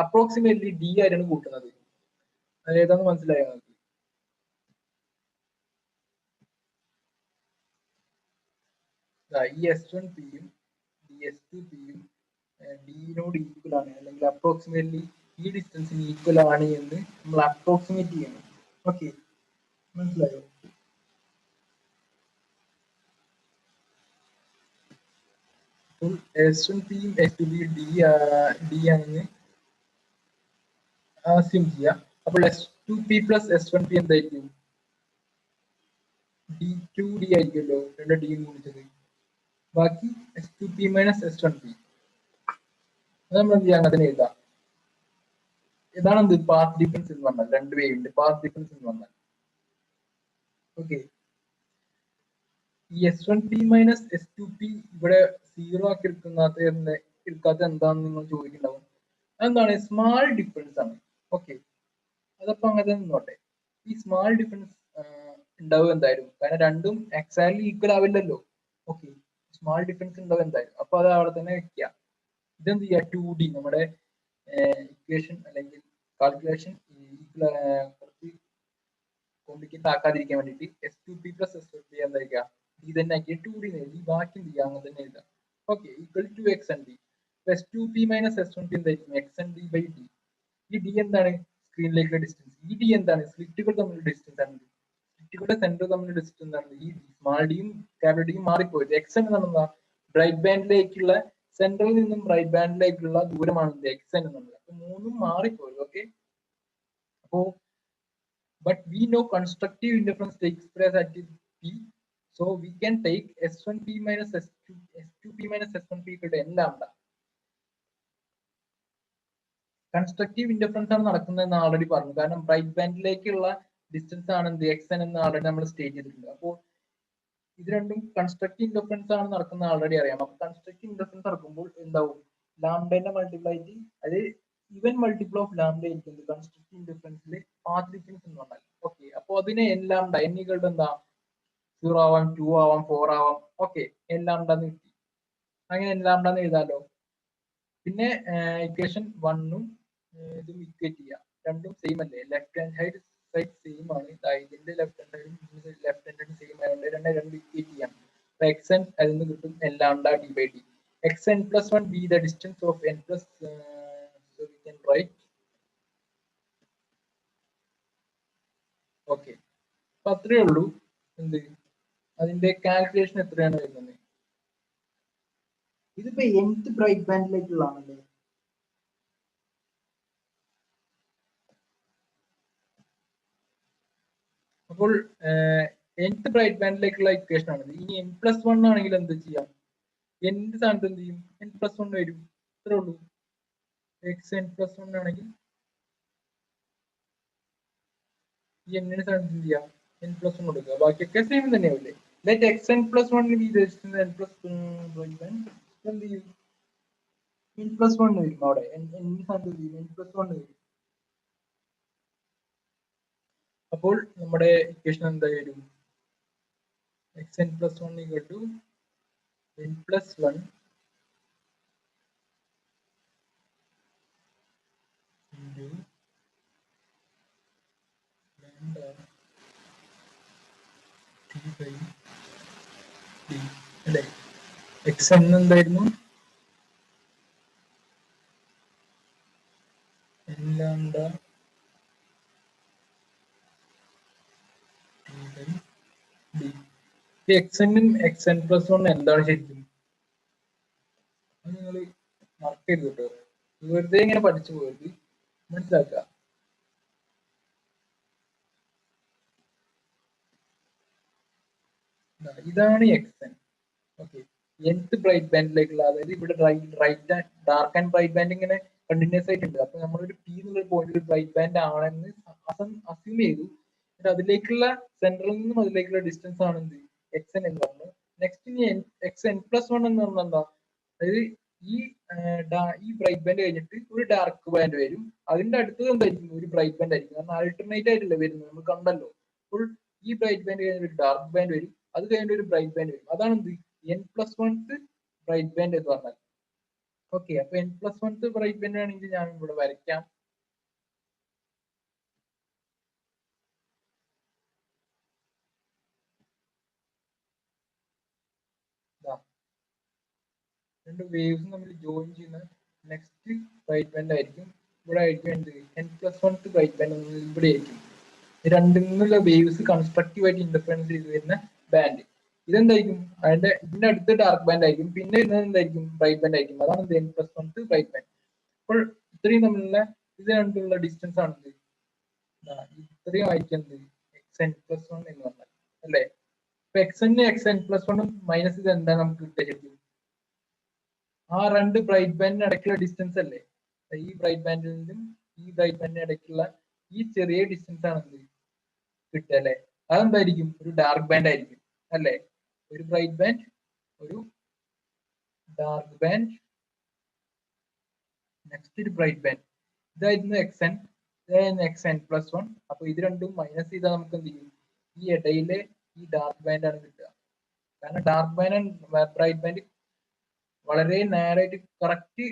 അപ്രോക്സിമേറ്റ്ലി d ആയിട്ടാണ് കൂട്ടുന്നത്. അത് ഏതാന്ന് മനസ്സിലായോ നിങ്ങൾക്ക്? ഈ s1p യും ഈ s2p യും ഡിനോട് ഈക്വൽ ആണ്, അല്ലെങ്കിൽ അപ്രോക്സിമേറ്റ്ലി ഈ ഡിസ്റ്റൻസിന് ഈക്വൽ ആണ് എന്ന് നമ്മൾ അപ്രോക്സിമേറ്റ് ചെയ്യണം. ഓക്കെ, മനസ്സിലായോ? അപ്പോൾ s1p യും s2p യും d ആണെന്ന് assume ചെയ്യാം. അപ്പോൾ s2p പ്ലസ് s1p എന്തായിരിക്കും? d2d ആയിരിക്കുമല്ലോ, രണ്ട് d ഗുണിച്ചത്. ബാക്കി s2p മൈനസ് s1p. അത് നമ്മൾ എന്ത് ചെയ്യാം? അതിനെ എഴുതാം. ഇതാണ് എന്ത്? പാത്ത് ഡിഫറൻസ് എന്ന് പറഞ്ഞാൽ. രണ്ട് വേവിന്റെ പാത്ത് ഡിഫറൻസ് എന്ന് പറഞ്ഞാൽ. ഓക്കെ, ഈ s1p മൈനസ് s2p ഇവിടെ 0 ആക്കി എടുക്കാത്ത എന്താണെന്ന് നിങ്ങൾ ചോദിക്കുന്നുണ്ടാവും. അതെന്താണ്? സ്മാൾ ഡിഫറൻസ് ആണ്. ഓക്കെ, അതപ്പോ അങ്ങനെ നിന്നോട്ടെ. ഈ സ്മാൾ ഡിഫറൻസ് ഉണ്ടാവും എന്തായാലും, കാരണം രണ്ടും എക്സാക്ട്ലി ഈക്വൽ ആവില്ലല്ലോ. ഓക്കെ, സ്മാൾ ഡിഫറൻസ് ഉണ്ടാവും എന്തായാലും. അപ്പൊ അത് അവിടെ തന്നെ വെക്കുക. ഇതെന്ത് ചെയ്യുക? 2d നമ്മുടെ ഇക്വേഷൻ അല്ലെങ്കിൽ കാൽക്കുലേഷൻ കുറച്ച് കോംപ്ലിക്കേറ്റ് ആക്കാതിരിക്കാൻ വേണ്ടിയിട്ട് s2p പ്ലസ് s1p എന്തായിരിക്കുക? d തന്നെ ആക്കി 2d എഴുതി, ബാക്കി എന്ത് ചെയ്യുക? അങ്ങനെ തന്നെ എഴുതാം. Okay, equal to xnd. s2p minus s1p എന്തായിരിക്കും? xnd by d. ഈ d എന്താണ്? സ്ക്രീനിലേക്കുള്ള ഡിസ്റ്റൻസ്. ഈ d എന്താണ്? സ്ലിറ്റുകൾ തമ്മിലുള്ള ഡിസ്റ്റൻസ് ആണ്. സ്ലിറ്റുകളുടെ സെന്റർ തമ്മിലുള്ള ഡിസ്റ്റൻസ് ആണ് ഈ സ്മാൾ ഡിയും ക്യാപിറ്റൽ ഡിയും മാറിപ്പോയത്. xn എന്ന് പറഞ്ഞാൽ റൈറ്റ് ബാൻഡിലേക്കുള്ള സെന്ററിൽ നിന്നും റൈറ്റ് ബാൻഡിലേക്കുള്ള ദൂരമാണ് xn എന്നുള്ളത്. അപ്പൊ മൂന്നും മാറിപ്പോയത്. ഓക്കെ, അപ്പോ but we know constructive interference takes place at p, so we can take s1p minus s2p minus s1p equal to n lambda. Constructive indifference ആണ് നടക്കുന്നതെന്ന് ആൾറെഡി പറഞ്ഞു. കാരണം ബ്രൈറ്റ് ബാൻഡിലേക്കുള്ള ഡിസ്റ്റൻസ് ആണ് എന്ത് എക്സൻ എന്ന് ആൾറെഡി നമ്മൾ സ്റ്റേറ്റ് ചെയ്തിട്ടുണ്ട്. അപ്പോൾ ഇത് രണ്ടും കൺസ്ട്രക്റ്റീവ് ഇൻഡിഫറൻസ് ആണ് നടക്കുന്നത് ആൾറെഡി അറിയാം. അപ്പൊ കൺസ്ട്രക്റ്റീവ് ഇൻഡിഫറൻസ് നടക്കുമ്പോൾ എന്താവും, ലാംഡന്റെ മൾട്ടിപ്ലൈറ്റി അത് ഈവൻ മൾട്ടിപ്പിൾ ഓഫ് ലാംഡ ആയിരിക്കും കൺസ്ട്രക്റ്റീവ് ഇൻഡിഫറൻസിൽ പാത്ത് ഡിഫറൻസ് എന്ന് പറഞ്ഞാൽ. ഓക്കെ, അപ്പൊ അതിനെ എൻ ലാംഡ n ഈക്വൽ എന്താ 0 ആവാം 2 ആവാം 4 ആവാം. ഓക്കെ, എൻ ലാംഡ എന്ന് കിട്ടി. അങ്ങനെ എൻ ലാംഡ എന്ന് എഴുതാലോ. പിന്നെ ഇക്വേഷൻ 1ഉം ഇതും ഇക്വേറ്റ് ചെയ്യാം. രണ്ടും സെയിം അല്ലേ, ലെഫ്റ്റ് ഹാൻഡ് സൈഡ് സെയിം ആണ്. ഇതിന്റെ ലെഫ്റ്റ് ഹാൻഡ് സൈഡും ലെഫ്റ്റ് ഹാൻഡ് സെയിം ആയതുകൊണ്ട് രണ്ട് ഇക്വേറ്റ് ചെയ്യാം. അപ്പൊ എക്സ് എൻ അതിൽ നിന്ന് കിട്ടും N lambda D by D. X N plus 1 be the distance of N plus so we can write. Okay, അപ്പൊ അത്രേ ഉള്ളൂ. എന്ത് അതിന്റെ കാൽക്കുലേഷൻ എത്രയാണ് വരുന്നത്? ഇതിപ്പോ nth ബ്രൈറ്റ് ബാൻഡിലേക്കുള്ളതാണല്ലേ. അപ്പോൾ nth ബ്രൈറ്റ് ബാൻഡിലേക്കുള്ള ഇക്വേഷൻ ആണ്. ഇനി n+1 ആണെങ്കിൽ എന്ത് ചെയ്യാം? nth സ്ഥാനത്ത് എന്ത് ചെയ്യും? n+1 വരും, അത്രേ ഉള്ളൂ. എക്സ് n+1 ആണെങ്കിൽ ഈ n സ്ഥാനത്ത് എന്ത് ചെയ്യാം? n+1 കൊടുക്കുക, ബാക്കിയൊക്കെ സെയിം തന്നെയാവില്ലേ. Let X n+1 B the distance എന്ത് ചെയ്യും? n+1 വരും അവിടെ. n സ്ഥാനത്ത് എന്ത് ചെയ്യും? n+1 വരും. അപ്പോൾ നമ്മുടെ ഇക്വേഷൻ എന്തായാലും X n+1 equal to n+1 into lambda t by d അല്ലേ. എക്സ് എന്തായിരുന്നു? n lambda t by d. എക്സനും എക്സ് n+1 എന്താണ് ശരിക്കും? അത് നിങ്ങൾ മാർക്ക് ചെയ്ത് കേട്ടോ, വെറുതെ ഇങ്ങനെ പഠിച്ചു പോയത് മനസ്സിലാക്കുക. ഇതാണ് എക്സൻ. ഓക്കെ, nth ബ്രൈറ്റ് ബാൻഡിലേക്കുള്ള, അതായത് ഇവിടെ right dark and bright band ഇങ്ങനെ കണ്ടിന്യൂസ് ആയിട്ടുണ്ട്. അപ്പൊ നമ്മളൊരു പി എന്നുള്ള പോയിന്റ് ബ്രൈറ്റ് ബാൻഡ് ആണെന്ന് അസ്യൂം ചെയ്തു. അതിലേക്കുള്ള സെൻട്രൽ നിന്നും അതിലേക്കുള്ള ഡിസ്റ്റൻസ് ആണ് എന്ത് എക്സൻ എന്ന് പറഞ്ഞു. നെക്സ്റ്റ് ഇനി എക്സ് n+1 എന്ന് പറഞ്ഞാൽ എന്താ, അതായത് ഈ ബ്രൈറ്റ് ബാൻഡ് കഴിഞ്ഞിട്ട് ഒരു ഡാർക്ക് ബാൻഡ് വരും. അതിന്റെ അടുത്തത് എന്തായിരിക്കും? ഒരു ബ്രൈറ്റ് ബാൻഡ് ആയിരിക്കും. കാരണം ആൾട്ടർനേറ്റ് ആയിട്ടല്ലേ വരുന്നത്, നമ്മൾ കണ്ടല്ലോ. അപ്പോൾ ഈ ബ്രൈറ്റ് ബാൻഡ് കഴിഞ്ഞിട്ട് ഒരു ഡാർക്ക് ബാൻഡ് വരും, അത് കഴിഞ്ഞിട്ട് ഒരു ബ്രൈറ്റ് ബാൻഡ് വരും. അതാണ് എന്ത് n+1th ബ്രൈറ്റ് ബാൻഡ് എന്ന് പറഞ്ഞാൽ. ഓക്കെ, അപ്പൊ n+1th ബ്രൈറ്റ് ബാൻഡ് ആണെങ്കിൽ ഞാൻ ഇവിടെ വരയ്ക്കാം. രണ്ട് വേവ്സ് തമ്മിൽ ജോയിൻ ചെയ്യുന്ന നെക്സ്റ്റ് ബ്രൈറ്റ് ബാൻഡ് ആയിരിക്കും ഇവിടെ ആയിരിക്കും എന്ത് n+1th ബ്രൈറ്റ് ബാൻഡ് ഇവിടെ ആയിരിക്കും. രണ്ടിൽ നിന്നുള്ള വേവ്സ് കൺസ്ട്രക്റ്റീവ് ആയിട്ട് ഇന്റർഫറൻസ് ചെയ്ത് വരുന്ന ബാൻഡ് ഇതെന്തായിരിക്കും? ഇതിന്റെ അടുത്ത് ഡാർക്ക് ബാൻഡ് ആയിരിക്കും, പിന്നെ വരുന്നത് എന്തായിരിക്കും? ബ്രൈറ്റ് ബാൻഡ് ആയിരിക്കും. അതാണ് n+1th ബ്രൈറ്റ് ബാൻഡ്. അപ്പോൾ ഇത്രയും തമ്മിലുള്ള ഇത് രണ്ടുള്ള ഡിസ്റ്റൻസ് ആണ് ഇത്രയും ആയിരിക്കും എക്സ് n+1 എന്ന് പറഞ്ഞാൽ അല്ലേ. ഇപ്പൊ എക്സ് n+1 മൈനസ് ഇത് എന്താ നമുക്ക് കിട്ടുക? ആ രണ്ട് ബ്രൈറ്റ് ബാൻഡിന് ഇടയ്ക്കുള്ള ഡിസ്റ്റൻസ് അല്ലേ, ഈ ബ്രൈറ്റ് ബാൻഡിൽ നിന്നും ഈ ബ്രൈറ്റ് ബാൻഡിന് ഇടയ്ക്കുള്ള ഈ ചെറിയ ഡിസ്റ്റൻസ് ആണ് കിട്ടുക അല്ലെ. അതെന്തായിരിക്കും? ഒരു ഡാർക്ക് ബാൻഡ് ആയിരിക്കും അല്ലെ. ഒരു ബ്രൈറ്റ് ബാൻഡ്, ഒരു ഡാർക്ക് ബാൻഡ്, നെക്സ്റ്റ് ഒരു ബ്രൈറ്റ് ബാൻഡ്. ഇതായിരുന്നു എക്സ് n+1. അപ്പൊ ഇത് രണ്ടും മൈനസ് ചെയ്താൽ നമുക്ക് എന്ത് ചെയ്യും? ഈ ഇടയിലെ ഈ ഡാർക്ക് ബാൻഡ് ആണ് കിട്ടുക. കാരണം dark band and bright band വളരെ നേരായിട്ട് കറക്റ്റ്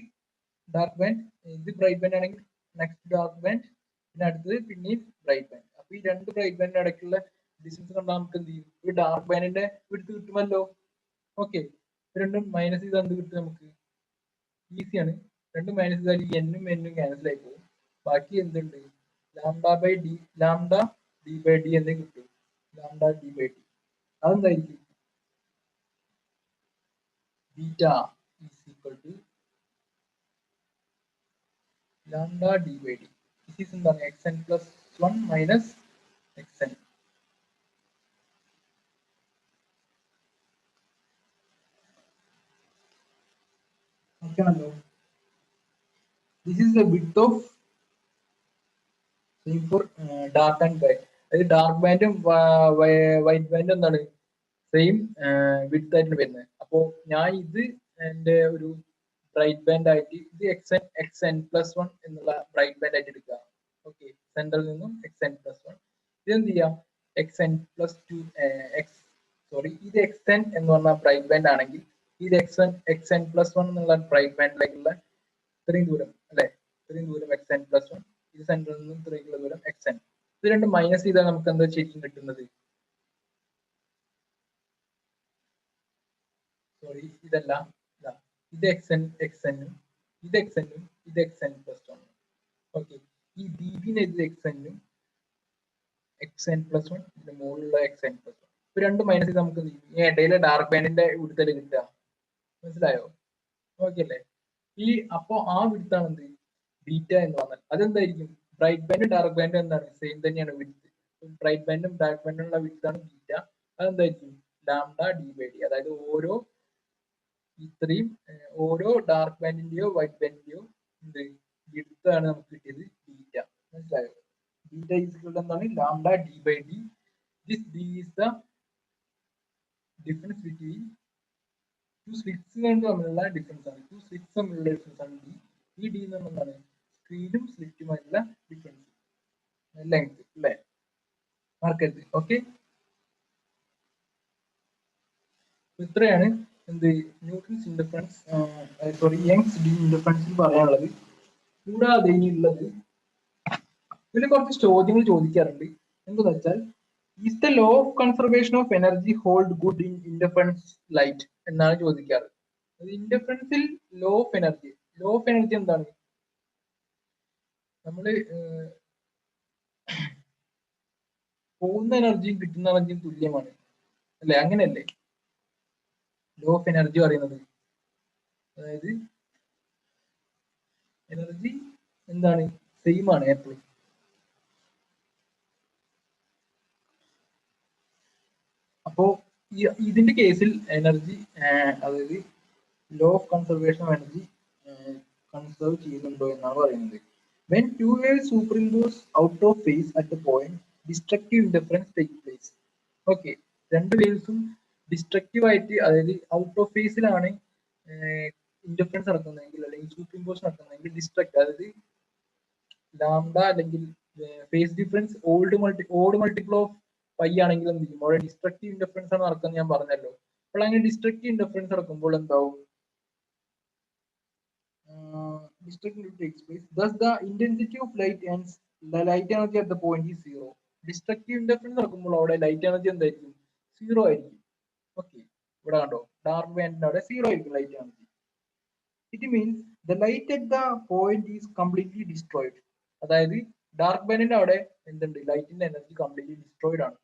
ഡാർക്ക് ബാൻഡ്, ഇത് ബ്രൈറ്റ് ബാൻഡ് ആണെങ്കിൽ നെക്സ്റ്റ് ഡാർക്ക് ബാൻഡ്, പിന്നെ അടുത്തത് പിന്നെയും ബ്രൈറ്റ് ബാൻഡ്. അപ്പൊ ഈ രണ്ട് ബ്രൈറ്റ് ബാൻഡിന്റെ ഇടയ്ക്കുള്ള ഡിസ്റ്റൻസ് കണ്ടാൽ നമുക്ക് എന്ത് ചെയ്യും? ഒരു ഡാർക്ക് ബാൻഡിന്റെ വിഡ്ത് കിട്ടുമല്ലോ. ഓക്കെ, രണ്ടും മൈനസ് ചെയ്താൽ എന്ത് കിട്ടും? നമുക്ക് ഈസിയാണ്. രണ്ടും മൈനസ് ചെയ്താൽ ഈ എന്നും എന്നും ക്യാൻസൽ ആയി പോകും. ബാക്കി എന്തുണ്ട്? ലാംഡ ഡി ബൈ ഡി എന്നേ കിട്ടും. ലാംഡ ഡി ബൈ ഡി അതെന്തായിരിക്കും? Beta is equal to lambda d by d. This is എന്താണ്? xn+1 minus xn. Okay ആണല്ലോ. This is the width of same for dark and bright. അതായത് ഡാർക്ക് ബാൻഡും വൈറ്റ് ബാൻഡും എന്താണ് സെയിം വിഡ്ത്ത് ആയിട്ട് വരുന്നത്. അപ്പോൾ ഞാൻ ഇത് എൻ്റെ ഒരു ബ്രൈറ്റ് ബാൻഡ് ആയിട്ട് ഇത് XN+1 എന്നുള്ള ബ്രൈറ്റ് ബാൻഡ് ആയിട്ട് എടുക്കുക. ഓക്കെ, സെന്ററിൽ നിന്നും XN+1 ഇതെന്ത് ചെയ്യാം XN+2 ഇത് XN എന്ന് പറഞ്ഞ ബ്രൈറ്റ് ബാൻഡ് ആണെങ്കിൽ ഇത് XN+1 എന്നുള്ള ബ്രൈറ്റ് ബാൻഡിലേക്കുള്ള ഇത്രയും ദൂരം അല്ലെ, ഇത്രയും ദൂരം XN+1, ഇത് സെന്ററിൽ നിന്നും ഇത്രയുള്ള ദൂരം XN. ഇത് രണ്ട് മൈനസ് ചെയ്താൽ നമുക്ക് എന്താ ശരിക്കും കിട്ടുന്നത്? സോറി, ഇതല്ല, ഇത് XN ഉം ഇത് XN ഉം ഇത് XN+1. ഓക്കെ, ഈ DB-നെ ഇത് XN-ഉം XN+1 ഇതിന്റെ മുകളിലുള്ള XN+1. ഇപ്പൊ രണ്ട് മൈനസ് ചെയ്ത് നമുക്ക് ഈ ഇടയിലെ ഡാർക്ക് ബാൻഡിന്റെ വിടുതല് കിട്ടുക. മനസ്സിലായോ? ഓക്കെ അല്ലേ? ഈ അപ്പോ ആ വിടുത്താണ് എന്ത് ബീറ്റ എന്ന് പറഞ്ഞാൽ. അതെന്തായിരിക്കും? ബ്രൈറ്റ് ബാൻഡും ഡാർക്ക് ബാൻഡും എന്താണ് സെയിം തന്നെയാണ് വിടുത്ത്. ബ്രൈറ്റ് ബാൻഡും ഡാർക്ക് ബാൻഡുള്ള വിടുത്താണ് ബീറ്റ. അതെന്തായിരിക്കും? λ/d/d. അതായത് ഓരോ ഡാർക്ക് ബാൻഡിന്റെയോ വൈറ്റ് ബാൻഡിന്റെയോ എന്ത് വിടുത്താണ് നമുക്ക് കിട്ടിയത് ബീറ്റ. മനസ്സിലായോ? ബീറ്റ ഈക്വൽ എന്താണ്? λ/d/d. This d is the difference between two slits തമ്മിലുള്ള ഡിഫറൻസ് ആണ്. ടു സ്ലിറ്റ്സ് തമ്മിലുള്ള ഡിഫറൻസ് ആണ് ഡി. ഈ ഡി എന്ന് പറഞ്ഞാൽ സ്ക്രീനും സ്ലിറ്റുമായിട്ടുള്ള ഡിഫറൻസ്, ലെങ്ത് അല്ലേ? മാർക്കറ്റ്. ഓക്കെ, ഇത്രയാണ് എന്ത് ന്യൂട്ടൺസ് ഇൻഡിഫറൻസ് യങ്സ് ഇൻഡിഫറൻസിൽ പറയാനുള്ളത്. കൂടാതെ ഇനിയുള്ളത് ഇതിൽ കുറച്ച് ചോദ്യങ്ങൾ ചോദിക്കാറുണ്ട്. എന്താണെന്ന് വെച്ചാൽ is the law of conservation of energy hold good in indifference light എന്നാണ് ചോദിക്കാറ്. ഇൻഡിഫറൻസിൽ ലോ ഓഫ് എനർജി എന്താണ്? നമ്മള് പോകുന്ന എനർജിയും കിട്ടുന്ന എനർജിയും തുല്യമാണ് അല്ലെ? അങ്ങനെയല്ലേ ലോ ഓഫ് എനർജി പറയുന്നത്? അതായത് എനർജി എന്താണ് സെയിം ആണ് എപ്പോഴും. അപ്പോ ഇതിന്റെ കേസിൽ എനർജി അതായത് law of conservation of energy conserve ചെയ്യുന്നുണ്ടോ എന്നാണ് പറയുന്നത്. When two waves superimpose out of phase at the point, destructive interference takes place. Okay, രണ്ട് വേവ്സും ഡിസ്ട്രക്റ്റീവ് ആയിട്ട് അതായത് ഔട്ട് ഓഫ് ഫേസിലാണ് ഇന്റർഫറൻസ് നടക്കുന്നതെങ്കിൽ അല്ലെങ്കിൽ സൂപ്പർ നടക്കുന്നതെങ്കിൽ ഡിസ്ട്രക്ട് അതായത് ലാംഡ അല്ലെങ്കിൽ phase difference odd multiple of pi ആണെങ്കിൽ എന്ത് ചെയ്യും? അവിടെ ഡിസ്ട്രക്റ്റീവ് ഇന്റർഫറൻസ് ആണ് നടക്കുന്നത് ഞാൻ പറഞ്ഞല്ലോ. അപ്പോൾ അങ്ങനെ ഡിസ്ട്രക്റ്റീവ് ഇന്റർഫറൻസ് നടക്കുമ്പോൾ എന്താവും? Destruction takes place. Thus, the intensity of light and the light energy at the point is zero. Destructive interference നടക്കുമ്പോൾ അവിടെ ലൈറ്റ് എനർജി എന്തായിരിക്കും? സീറോ ആയിരിക്കും. ഓക്കെ, ഇവിടെ കണ്ടോ ഡാർക്ക് ബാൻഡിന്റെ അവിടെ സീറോ ആയിരിക്കും light energy. It means the light at the point is completely destroyed. അതായത് ഡാർക്ക് ബാൻഡിന്റെ അവിടെ എന്തുണ്ട്? ലൈറ്റിന്റെ എനർജി കംപ്ലീറ്റ്ലി ഡിസ്ട്രോയിഡ് ആണ്.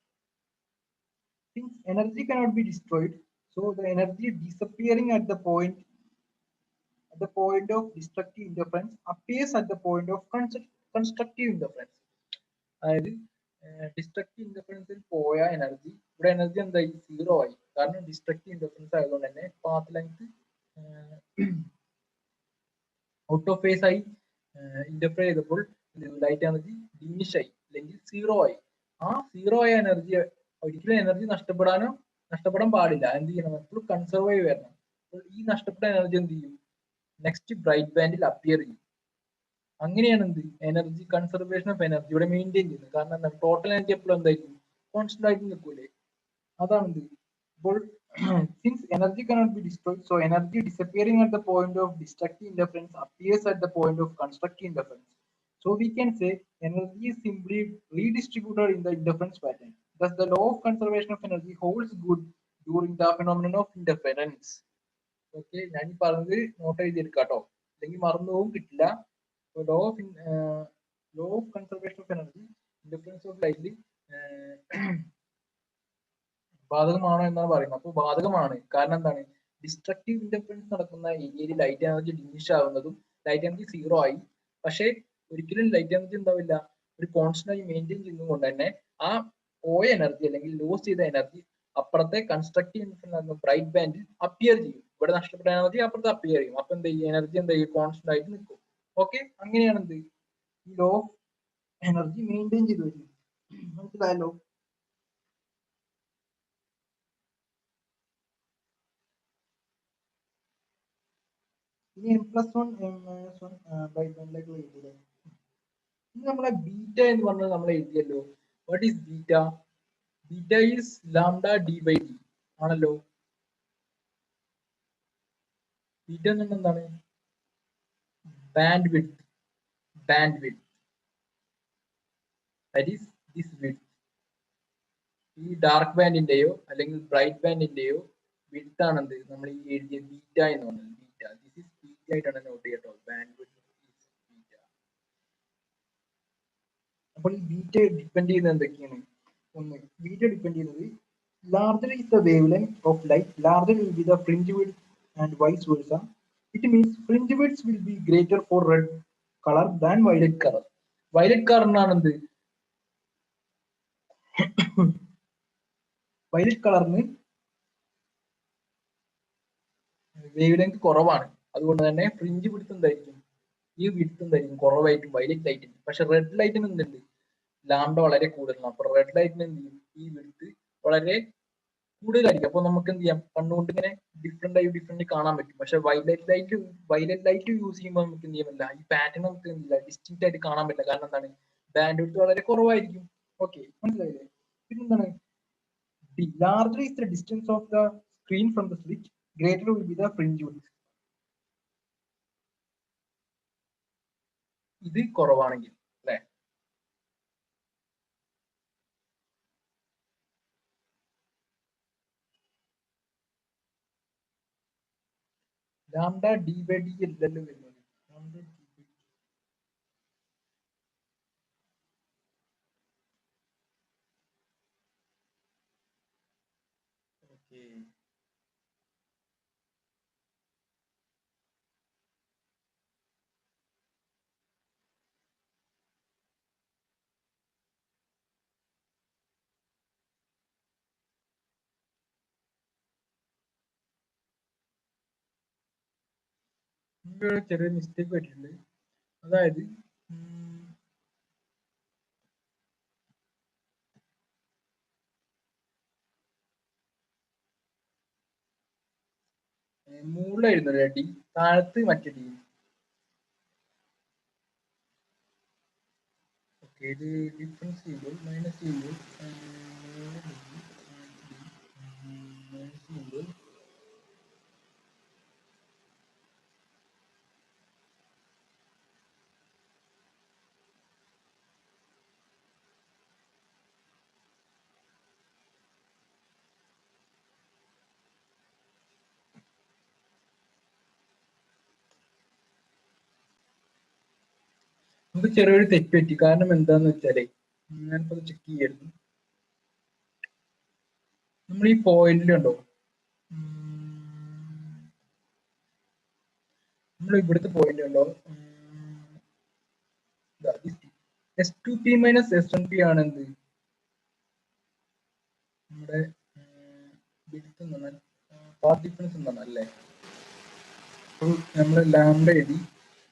Since energy cannot be destroyed, so the energy disappearing at the point of destructive interference appears at the point of constructive interference. അതായത് ഡിസ്ട്രക്റ്റീവ് ഇന്റർഫറൻസിൽ പോയ എനർജി ഇവിടെ എനർജി എന്തായി? സീറോ ആയി. കാരണം ഡിസ്ട്രക്റ്റീവ് ഇന്റർഫറൻസ് ആയതുകൊണ്ട് തന്നെ path length out of phase ആയി. ഇന്റർഫിയർ ചെയ്തപ്പോൾ ലൈറ്റ് എനർജി ഡിമിനിഷ് ആയി അല്ലെങ്കിൽ സീറോ ആയി. ആ സീറോ ആയ എനർജി ഒരിക്കലും എനർജി നഷ്ടപ്പെടാൻ പാടില്ല. എന്ത് ചെയ്യണം? എപ്പോഴും കൺസർവ് ആയി വരണം. ഈ നഷ്ടപ്പെട്ട എനർജി എന്ത് ചെയ്യും? നെക്സ്റ്റ് ബ്രൈറ്റ് ബാൻഡിൽ അപ്പിയർ ചെയ്യും. അങ്ങനെയാണ് എന്ത് എനർജി കൺസർവേഷൻ ഓഫ് എനർജി ഇവിടെ മെയിൻറ്റെയിൻ ചെയ്യുന്നത്. കാരണം എന്താണ്? ടോട്ടൽ എനർജി എപ്പോഴും എന്തായിരിക്കും? കോൺസ്റ്റന്റ് ആയിട്ട് നിൽക്കൂലേ? അതാണ് എന്ത്. അപ്പോൾ since energy cannot be destroyed, so energy disappearing at the point of destructive interference appears at the point of constructive interference. So we can say energy is simply redistributed in the interference pattern. Thus, the law of conservation of energy holds good during the phenomenon of interference. Okay, ഞാൻ ഈ പറഞ്ഞത് നോട്ട് ചെയ്തെടുക്കാം കേട്ടോ, അല്ലെങ്കിൽ മറന്നുപോകും, കിട്ടില്ല. Law of conservation of energy interference of ലൈറ്റിൽ ബാധകമാണോ എന്നാണ് പറയുന്നത്. അപ്പോൾ ബാധകമാണ്. കാരണം എന്താണ്? ഡിസ്ട്രക്റ്റീവ് ഇന്റർഫറൻസ് നടക്കുന്ന ഏരിയയിൽ ലൈറ്റ് എനർജി ഡിമിനിഷ് ആവുന്നതും ലൈറ്റ് എനർജി സീറോ ആയി. പക്ഷേ ഒരിക്കലും ലൈറ്റ് എനർജി എന്താവില്ല, ഒരു കോൺസ്റ്റന്റ് ആയി മെയിൻറ്റെയിൻ ചെയ്യുന്നതുകൊണ്ട് തന്നെ ആ പോയ എനർജി അല്ലെങ്കിൽ ലോസ് ചെയ്ത എനർജി അപ്പുറത്തെ കൺസ്ട്രക്റ്റീവ് ഇന്റർഫറൻസ് ബ്രൈറ്റ് ബാൻഡിൽ അപ്പിയർ ചെയ്യും. ഇവിടെ നഷ്ടപ്പെട്ട എനർജി അപ്പുറത്ത് അപ്പിയർ ചെയ്യും. അപ്പൊ എന്ത് ചെയ്യും? എനർജി എന്താ ചെയ്യും? കോൺസ്റ്റന്റ് ആയിട്ട് നിൽക്കും. ഓക്കെ, അങ്ങനെയാണ് എന്ത് ഈ ലോ ഓഫ് എനർജി മെയിൻറ്റെയിൻ ചെയ്ത് വരും. മനസ്സിലായല്ലോ? ഇനി m+1 എഴുതിയില്ലേ? ഇനി നമ്മളെ ബീറ്റ എന്ന് പറഞ്ഞത് നമ്മൾ എഴുതിയല്ലോ. What is beta? Beta is lambda D by D ആണല്ലോ. ബീറ്റ എന്ന് പറഞ്ഞാൽ എന്താണ്? Bandwidth. Bandwidth, that is this width. ഈ ഡാർക്ക് ബാൻഡിന്റെയോ അല്ലെങ്കിൽ ബ്രൈറ്റ് ബാൻഡിന്റെയോ വിഡ്ത്ത് ആണെന്ത് നമ്മൾ ഈ എഴുതിയ ബീറ്റ എന്ന് പറഞ്ഞത്. ബീറ്റ, ദിസ് ഈസ് ബീറ്റ ആയിട്ടാണ് നോട്ട് ചെയ്യട്ടോ. Bandwidth beta. അപ്പോൾ ഈ ബീറ്റ ഡിപ്പെൻഡ് ചെയ്യുന്നത് എന്തൊക്കെയാണ്? ഒന്ന്, ബീറ്റ ഡിപ്പെൻഡ് ചെയ്യുന്നത് larger is the wavelength of light, larger will be the fringe width and vice versa. It means fringe width will be greater for red color than violet color. Violet color ആണ് എന്ത്? വയലറ്റ് കളറിന് വേവ് ലെങ്ത് കുറവാണ്. അതുകൊണ്ട് തന്നെ ഫ്രിഞ്ച് വിഡ്ത്ത് എന്തായിരിക്കും? ഈ വിഡ്ത്ത് എന്തായിരിക്കും? കുറവായിരിക്കും വയലറ്റ് ലൈറ്റിന്. പക്ഷെ റെഡ് ലൈറ്റിന് എന്തുണ്ട്? ലാംഡ വളരെ കൂടുതലാണ്. അപ്പൊ റെഡ് ലൈറ്റിന് എന്ത് ചെയ്യും? ഈ വിഡ്ത്ത് വളരെ കൂടുതലായിരിക്കും. അപ്പൊ നമുക്ക് എന്ത് ചെയ്യാം? കണ്ണുകൊണ്ട് ഇങ്ങനെ ഡിഫറെന്റ് കാണാൻ പറ്റും. പക്ഷെ വയലറ്റ് ലൈറ്റ് യൂസ് ചെയ്യുമ്പോൾ നമുക്ക് എന്ത് ചെയ്യാൻ പറ്റില്ല? ഈ പാറ്റേൺ നമുക്ക് എന്തില്ല ഡിസ്റ്റിങ്ക്റ്റ് ആയിട്ട് കാണാൻ പറ്റില്ല. കാരണം എന്താണ്? ബാൻഡ് വിഡ്ത്ത് വളരെ കുറവായിരിക്കും. ഓക്കെ, മനസ്സിലായില്ലേ? പിന്നെന്താണ്? The larger is the distance of the screen from the switch, greater will be the fringe width. ഇത് കുറവാണെങ്കിൽ അല്ലെ? ലാംഡ ഡി ബൈ ഡി അല്ലല്ലോ വരുന്നത്. Lambda D by D. Okay, ഇവിടെ ചെറിയ മിസ്റ്റേക്ക് പറ്റിയിട്ടുണ്ട്. അതായത് മുകളിലായിരുന്നു ഒരു ഡി, താഴത്ത് മറ്റേ ഡി. ഓക്കെ, ഇത് ഡിഫറൻസ് ചെയ്യുമ്പോൾ മൈനസ് ചെയ്യുമ്പോൾ മൈനസ് ചെയ്യുമ്പോൾ നമുക്ക് ചെറിയൊരു തെറ്റ് പറ്റി. കാരണം എന്താന്ന് വെച്ചാലേ, ഞാനിപ്പോ ചെക്ക് ചെയ്യായിരുന്നു. നമ്മൾ ഈ പോയിന്റിലുണ്ടോ, നമ്മൾ ഇവിടുത്തെ പോയിന്റ് ഉണ്ടോ, S2P മൈനസ് S1P ആണ് എന്ത്? നമ്മുടെ വിഡ്ത്ത് എന്ന് പറഞ്ഞാൽ പാത്ത് ഡിഫറൻസ് എന്ന് പറഞ്ഞാൽ അല്ലേ? അപ്പോൾ നമ്മൾ ലാംഡ എഴുതി.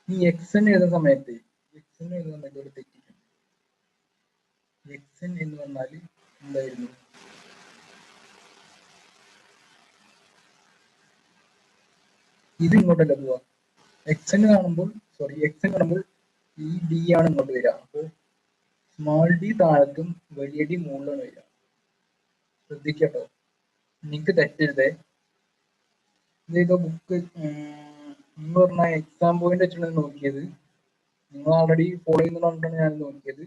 ഈ എക്സൻ എഴുതുന്ന സമയത്ത് ഇവിടെ തെറ്റിട്ടുണ്ട്. എക്സൻ എന്ന് പറഞ്ഞാൽ എന്തായിരുന്നു? ഇത് ഇങ്ങോട്ടല്ല പോവാ. എക്സൻ കാണുമ്പോൾ ഈ ഡി ആണ് ഇങ്ങോട്ട് വരിക. അപ്പോൾ സ്മോൾ ഡി താഴത്തും വലിയ ഡി മുകളിലാണ് വരിക. ശ്രദ്ധിക്കട്ടോ, നിങ്ങൾക്ക് തെറ്റരുതേ. ഇതേതോ ബുക്ക് എന്ന് പറഞ്ഞാൽ എക്സാം പോയിന്റ് വെച്ചിട്ടാണ് നോക്കിയത്. നിങ്ങൾ ഓൾറെഡി ഫോളോ ചെയ്യുന്നതുകൊണ്ടാണ് ഞാൻ നോക്കിയത്.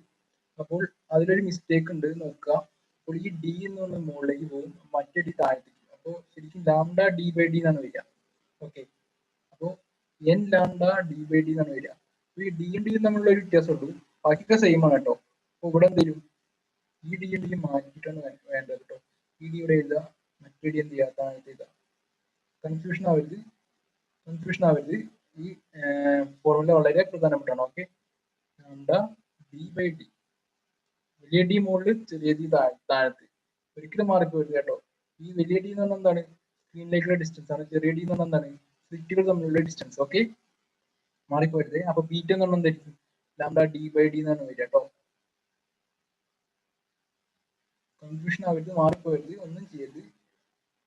അപ്പോൾ അതിലൊരു മിസ്റ്റേക്ക് ഉണ്ട്, നോക്കുക. അപ്പോൾ ഈ ഡി എന്ന് പറഞ്ഞ മുകളിലേക്ക് പോകും, മറ്റേ ഡി താഴത്തേക്ക്. അപ്പോൾ ശരിക്കും ലാംഡ ഡി ബൈ ഡി എന്നാണ് വരിക. ഓക്കെ, അപ്പോൾ N lambda D by D എന്നാണ് വരിക. ഈ ഡിയും ഡിയും തമ്മിലുള്ള ഒരു വ്യത്യാസമുള്ളൂ, ബാക്കിയൊക്കെ സെയിം ആണ് കേട്ടോ. അപ്പോൾ ഇവിടെ എന്തെങ്കിലും ഈ ഡിയും ഡിയും മാറ്റിയിട്ടാണ് വേണ്ടത് കേട്ടോ. ഈ ഡി ഇവിടെ എഴുതുക, മറ്റേ ഡി എന്ത് ചെയ്യുക, താഴത്ത് എഴുതുക. കൺഫ്യൂഷൻ ആവരുത്. ഈ ഫോർമുല വളരെ പ്രധാനപ്പെട്ടാണ്. Okay, lambda D by D, വലിയ ഡി മുകളിൽ ചെറിയ ഡി താഴത്ത്. ഒരിക്കലും മാർക്ക് വരില്ല കേട്ടോ. ഈ വലിയ ഡി എന്ന് പറഞ്ഞാൽ എന്താണ്? സ്ക്രീനിലേക്കുള്ള ഡിസ്റ്റൻസ് ആണ്. ചെറിയ ഡി എന്ന് പറഞ്ഞാൽ എന്താണ്? സ്വിറ്റുകൾ തമ്മിലുള്ള ഡിസ്റ്റൻസ്. ഓക്കെ, മാറിപ്പോരുത്. അപ്പൊ ബീറ്റ എന്ന് പറഞ്ഞാൽ എന്തായിരിക്കും? ലാംഡ ഡി ബൈ ഡി എന്നാണ് വരിക കേട്ടോ. കൺഫ്യൂഷൻ ആവരുത്, മാറിപ്പോകരുത്, ഒന്നും ചെയ്യരുത്.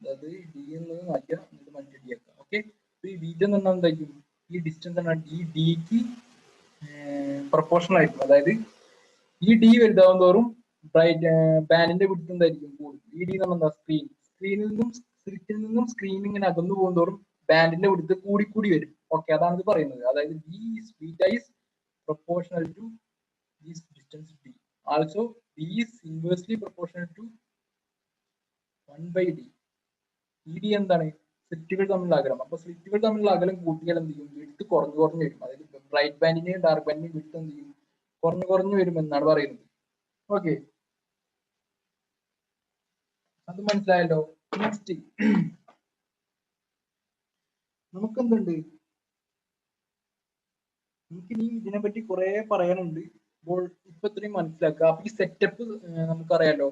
അതായത് ഡി എന്നത് മാറ്റുക, എന്നിട്ട് മറ്റേ ഡി ആക്കുക. ഓക്കെ, ഈ ബീറ്റ എന്ന് പറഞ്ഞാൽ എന്തായിരിക്കും, ഈ ഡിസ്റ്റൻസ് എന്നാൽ ഈ ഡിക്ക് പ്രൊപ്പോർഷണൽ ആയിരിക്കും. അതായത് ഈ ഡി വലുതാവും തോറും ബാൻഡിന്റെ വിഡ്ത്ത് എന്തായിരിക്കും കൂടും. ഈ ഡി എന്ന് പറഞ്ഞാൽ സ്ക്രീനിൽ നിന്നും സ്ക്രീൻ ഇങ്ങനെ അകന്നു പോകുന്നതോറും ബാൻഡിന്റെ വിഡ്ത്ത് കൂടി വരും. ഓക്കെ, അതാണ് ഇത് പറയുന്നത്. അതായത് beta is proportional to this distance D. Also D is inversely proportional to 1/d. ഈ ഡി എന്താണ്, സ്ലിറ്റുകൾ തമ്മിലുള്ള അകലം. അപ്പൊ സ്ലിറ്റുകൾ തമ്മിലുള്ള അകലം കൂട്ടിയാൽ എന്ത് ചെയ്യും, വിഡ്ത്ത് കുറഞ്ഞു വരും. അതായത് ബ്രൈറ്റ് ബാൻഡിന്റെയും ഡാർക്ക് ബാൻഡിന്റെയും വിഡ്ത്ത് എന്ത് ചെയ്യും, കുറഞ്ഞു വരും എന്നാണ് പറയുന്നത്. ഓക്കെ, അത് മനസ്സിലായല്ലോ. നെക്സ്റ്റ് നമുക്ക് എന്തുണ്ട്, നമുക്കിനി ഇതിനെപ്പറ്റി കുറെ പറയാനുണ്ട്. അപ്പോൾ ഇപ്പൊ ഇത്രയും മനസ്സിലാക്കുക. അപ്പൊ ഈ സെറ്റപ്പ് നമുക്കറിയാലോ,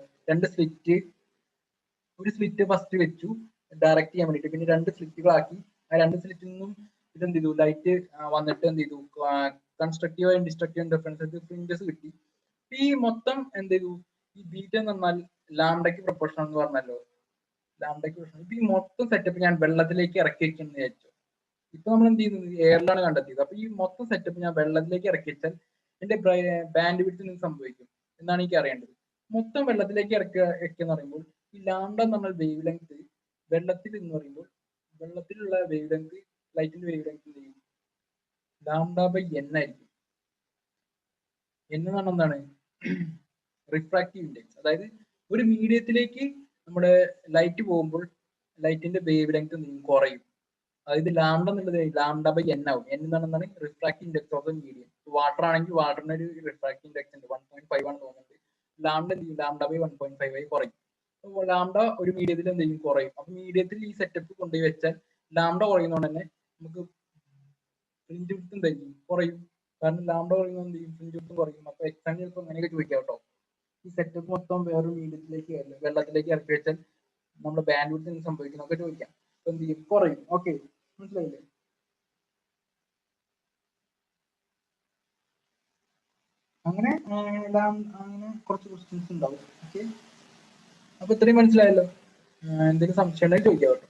ഒരു സ്ലിറ്റ് ഫസ്റ്റ് വെച്ചു ഡയറക്റ്റ് ചെയ്യാൻ വേണ്ടിട്ട്, പിന്നെ 2 സ്ലിറ്റുകളാക്കി. ആ 2 സ്ലിറ്റിൽ നിന്നും ഇതെന്ത് ചെയ്തു, ലൈറ്റ് വന്നിട്ട് എന്ത് ചെയ്തു, constructive and destructive difference fringes കിട്ടി. ഈ മൊത്തം എന്ത് ചെയ്തു, ഈ ബീറ്റ എന്ന് പറഞ്ഞാൽ ലാംഡയ്ക്ക് പ്രൊപ്പോർഷണൽ എന്ന് പറഞ്ഞല്ലോ, ലാംഡയ്ക്ക് പ്രൊപ്പോർഷണൽ. ഇപ്പൊ ഈ മൊത്തം സെറ്റപ്പ് ഞാൻ വെള്ളത്തിലേക്ക് ഇറക്കി വെക്കുന്നത് വിചാരിച്ചു. ഇപ്പൊ നമ്മൾ എന്ത് ചെയ്യുന്നത്, എയറിലാണ് കണ്ടെത്തിയത്. അപ്പൊ ഈ മൊത്തം സെറ്റപ്പ് ഞാൻ വെള്ളത്തിലേക്ക് ഇറക്കി വെച്ചാൽ എന്റെ ബാൻഡ് വിഡ്ത്ത് എന്ത് സംഭവിക്കും എന്നാണ് എനിക്ക് അറിയേണ്ടത്. മൊത്തം വെള്ളത്തിലേക്ക് വെക്കുക പറയുമ്പോൾ ഈ ലാംഡ എന്ന് പറഞ്ഞ വേവ് ലെങ്ത് വെള്ളത്തിൽ എന്ന് പറയുമ്പോൾ, വെള്ളത്തിലുള്ള വേവ് ലെങ്ത്, ലൈറ്റിന്റെ വേവ് ലെങ്ത് എന്ത് ചെയ്യും, ലാംഡ ബൈ എൻ ആയിരിക്കും. എൻ എന്ന് പറഞ്ഞാൽ എന്താണ്, റിഫ്രാക്റ്റീവ് ഇൻഡെക്സ്. അതായത് ഒരു മീഡിയത്തിലേക്ക് നമ്മുടെ ലൈറ്റ് പോകുമ്പോൾ ലൈറ്റിന്റെ വേവ് ലെങ്ത് കുറയും. അതായത് ലാംഡ എന്നുള്ളത് ലാംഡ ബൈ എൻ ആവും. എൻ എന്നാണ് refractive index of the medium. Water ആണെങ്കിൽ വാട്ടറിന് ഒരു റിഫ്രാക്റ്റീവ് ഇൻഡെക്സ് ഉണ്ട്, 1.5 ആണ് തോന്നുന്നുണ്ട്. ലാംഡ എന്ത് ചെയ്യും, ലാംഡ ബൈ 1.5 ആയി കുറയും. അപ്പോൾ ലാംഡ ഒരു മീഡിയത്തിൽ എന്ത് ചെയ്യും, കുറയും. അപ്പൊ മീഡിയത്തിൽ ഈ സെറ്റപ്പ് കൊണ്ടുപോയി വെച്ചാൽ ലാംഡ കുറയുന്നതുകൊണ്ട് തന്നെ നമുക്ക് ഫ്രിഞ്ച് വിഡ്ത്ത് എന്തായിരിക്കും, കുറയും. കാരണം ലാംഡ കുറയുന്നത് എന്ത് ചെയ്യും, ഫ്രിഞ്ച് വിഡ്ത്തും കുറയും. അപ്പൊ എക്സാം ചിലപ്പോൾ അങ്ങനെയൊക്കെ ചോദിക്കാം കേട്ടോ. ഈ സെറ്റപ്പ് മൊത്തം വേറൊരു മീഡിയത്തിലേക്ക് വെള്ളത്തിലേക്ക് ഇറക്കി വെച്ചാൽ നമ്മുടെ ബാൻഡ് വിഡ്ത്ത് എന്ത് സംഭവിക്കുന്നൊക്കെ ചോദിക്കാം. അപ്പൊ എന്ത് ചെയ്യും, കുറയും. ഓക്കെ, മനസ്സിലായില്ലേ? അങ്ങനെ അങ്ങനെ കുറച്ച് ക്വസ്റ്റ്യൻസ് ഉണ്ടാവും. ഓക്കെ, അപ്പൊ ഇത്രയും മനസ്സിലായല്ലോ. എന്തെങ്കിലും സംശയം ഉണ്ടെങ്കിൽ ചോദിക്കാം കേട്ടോ.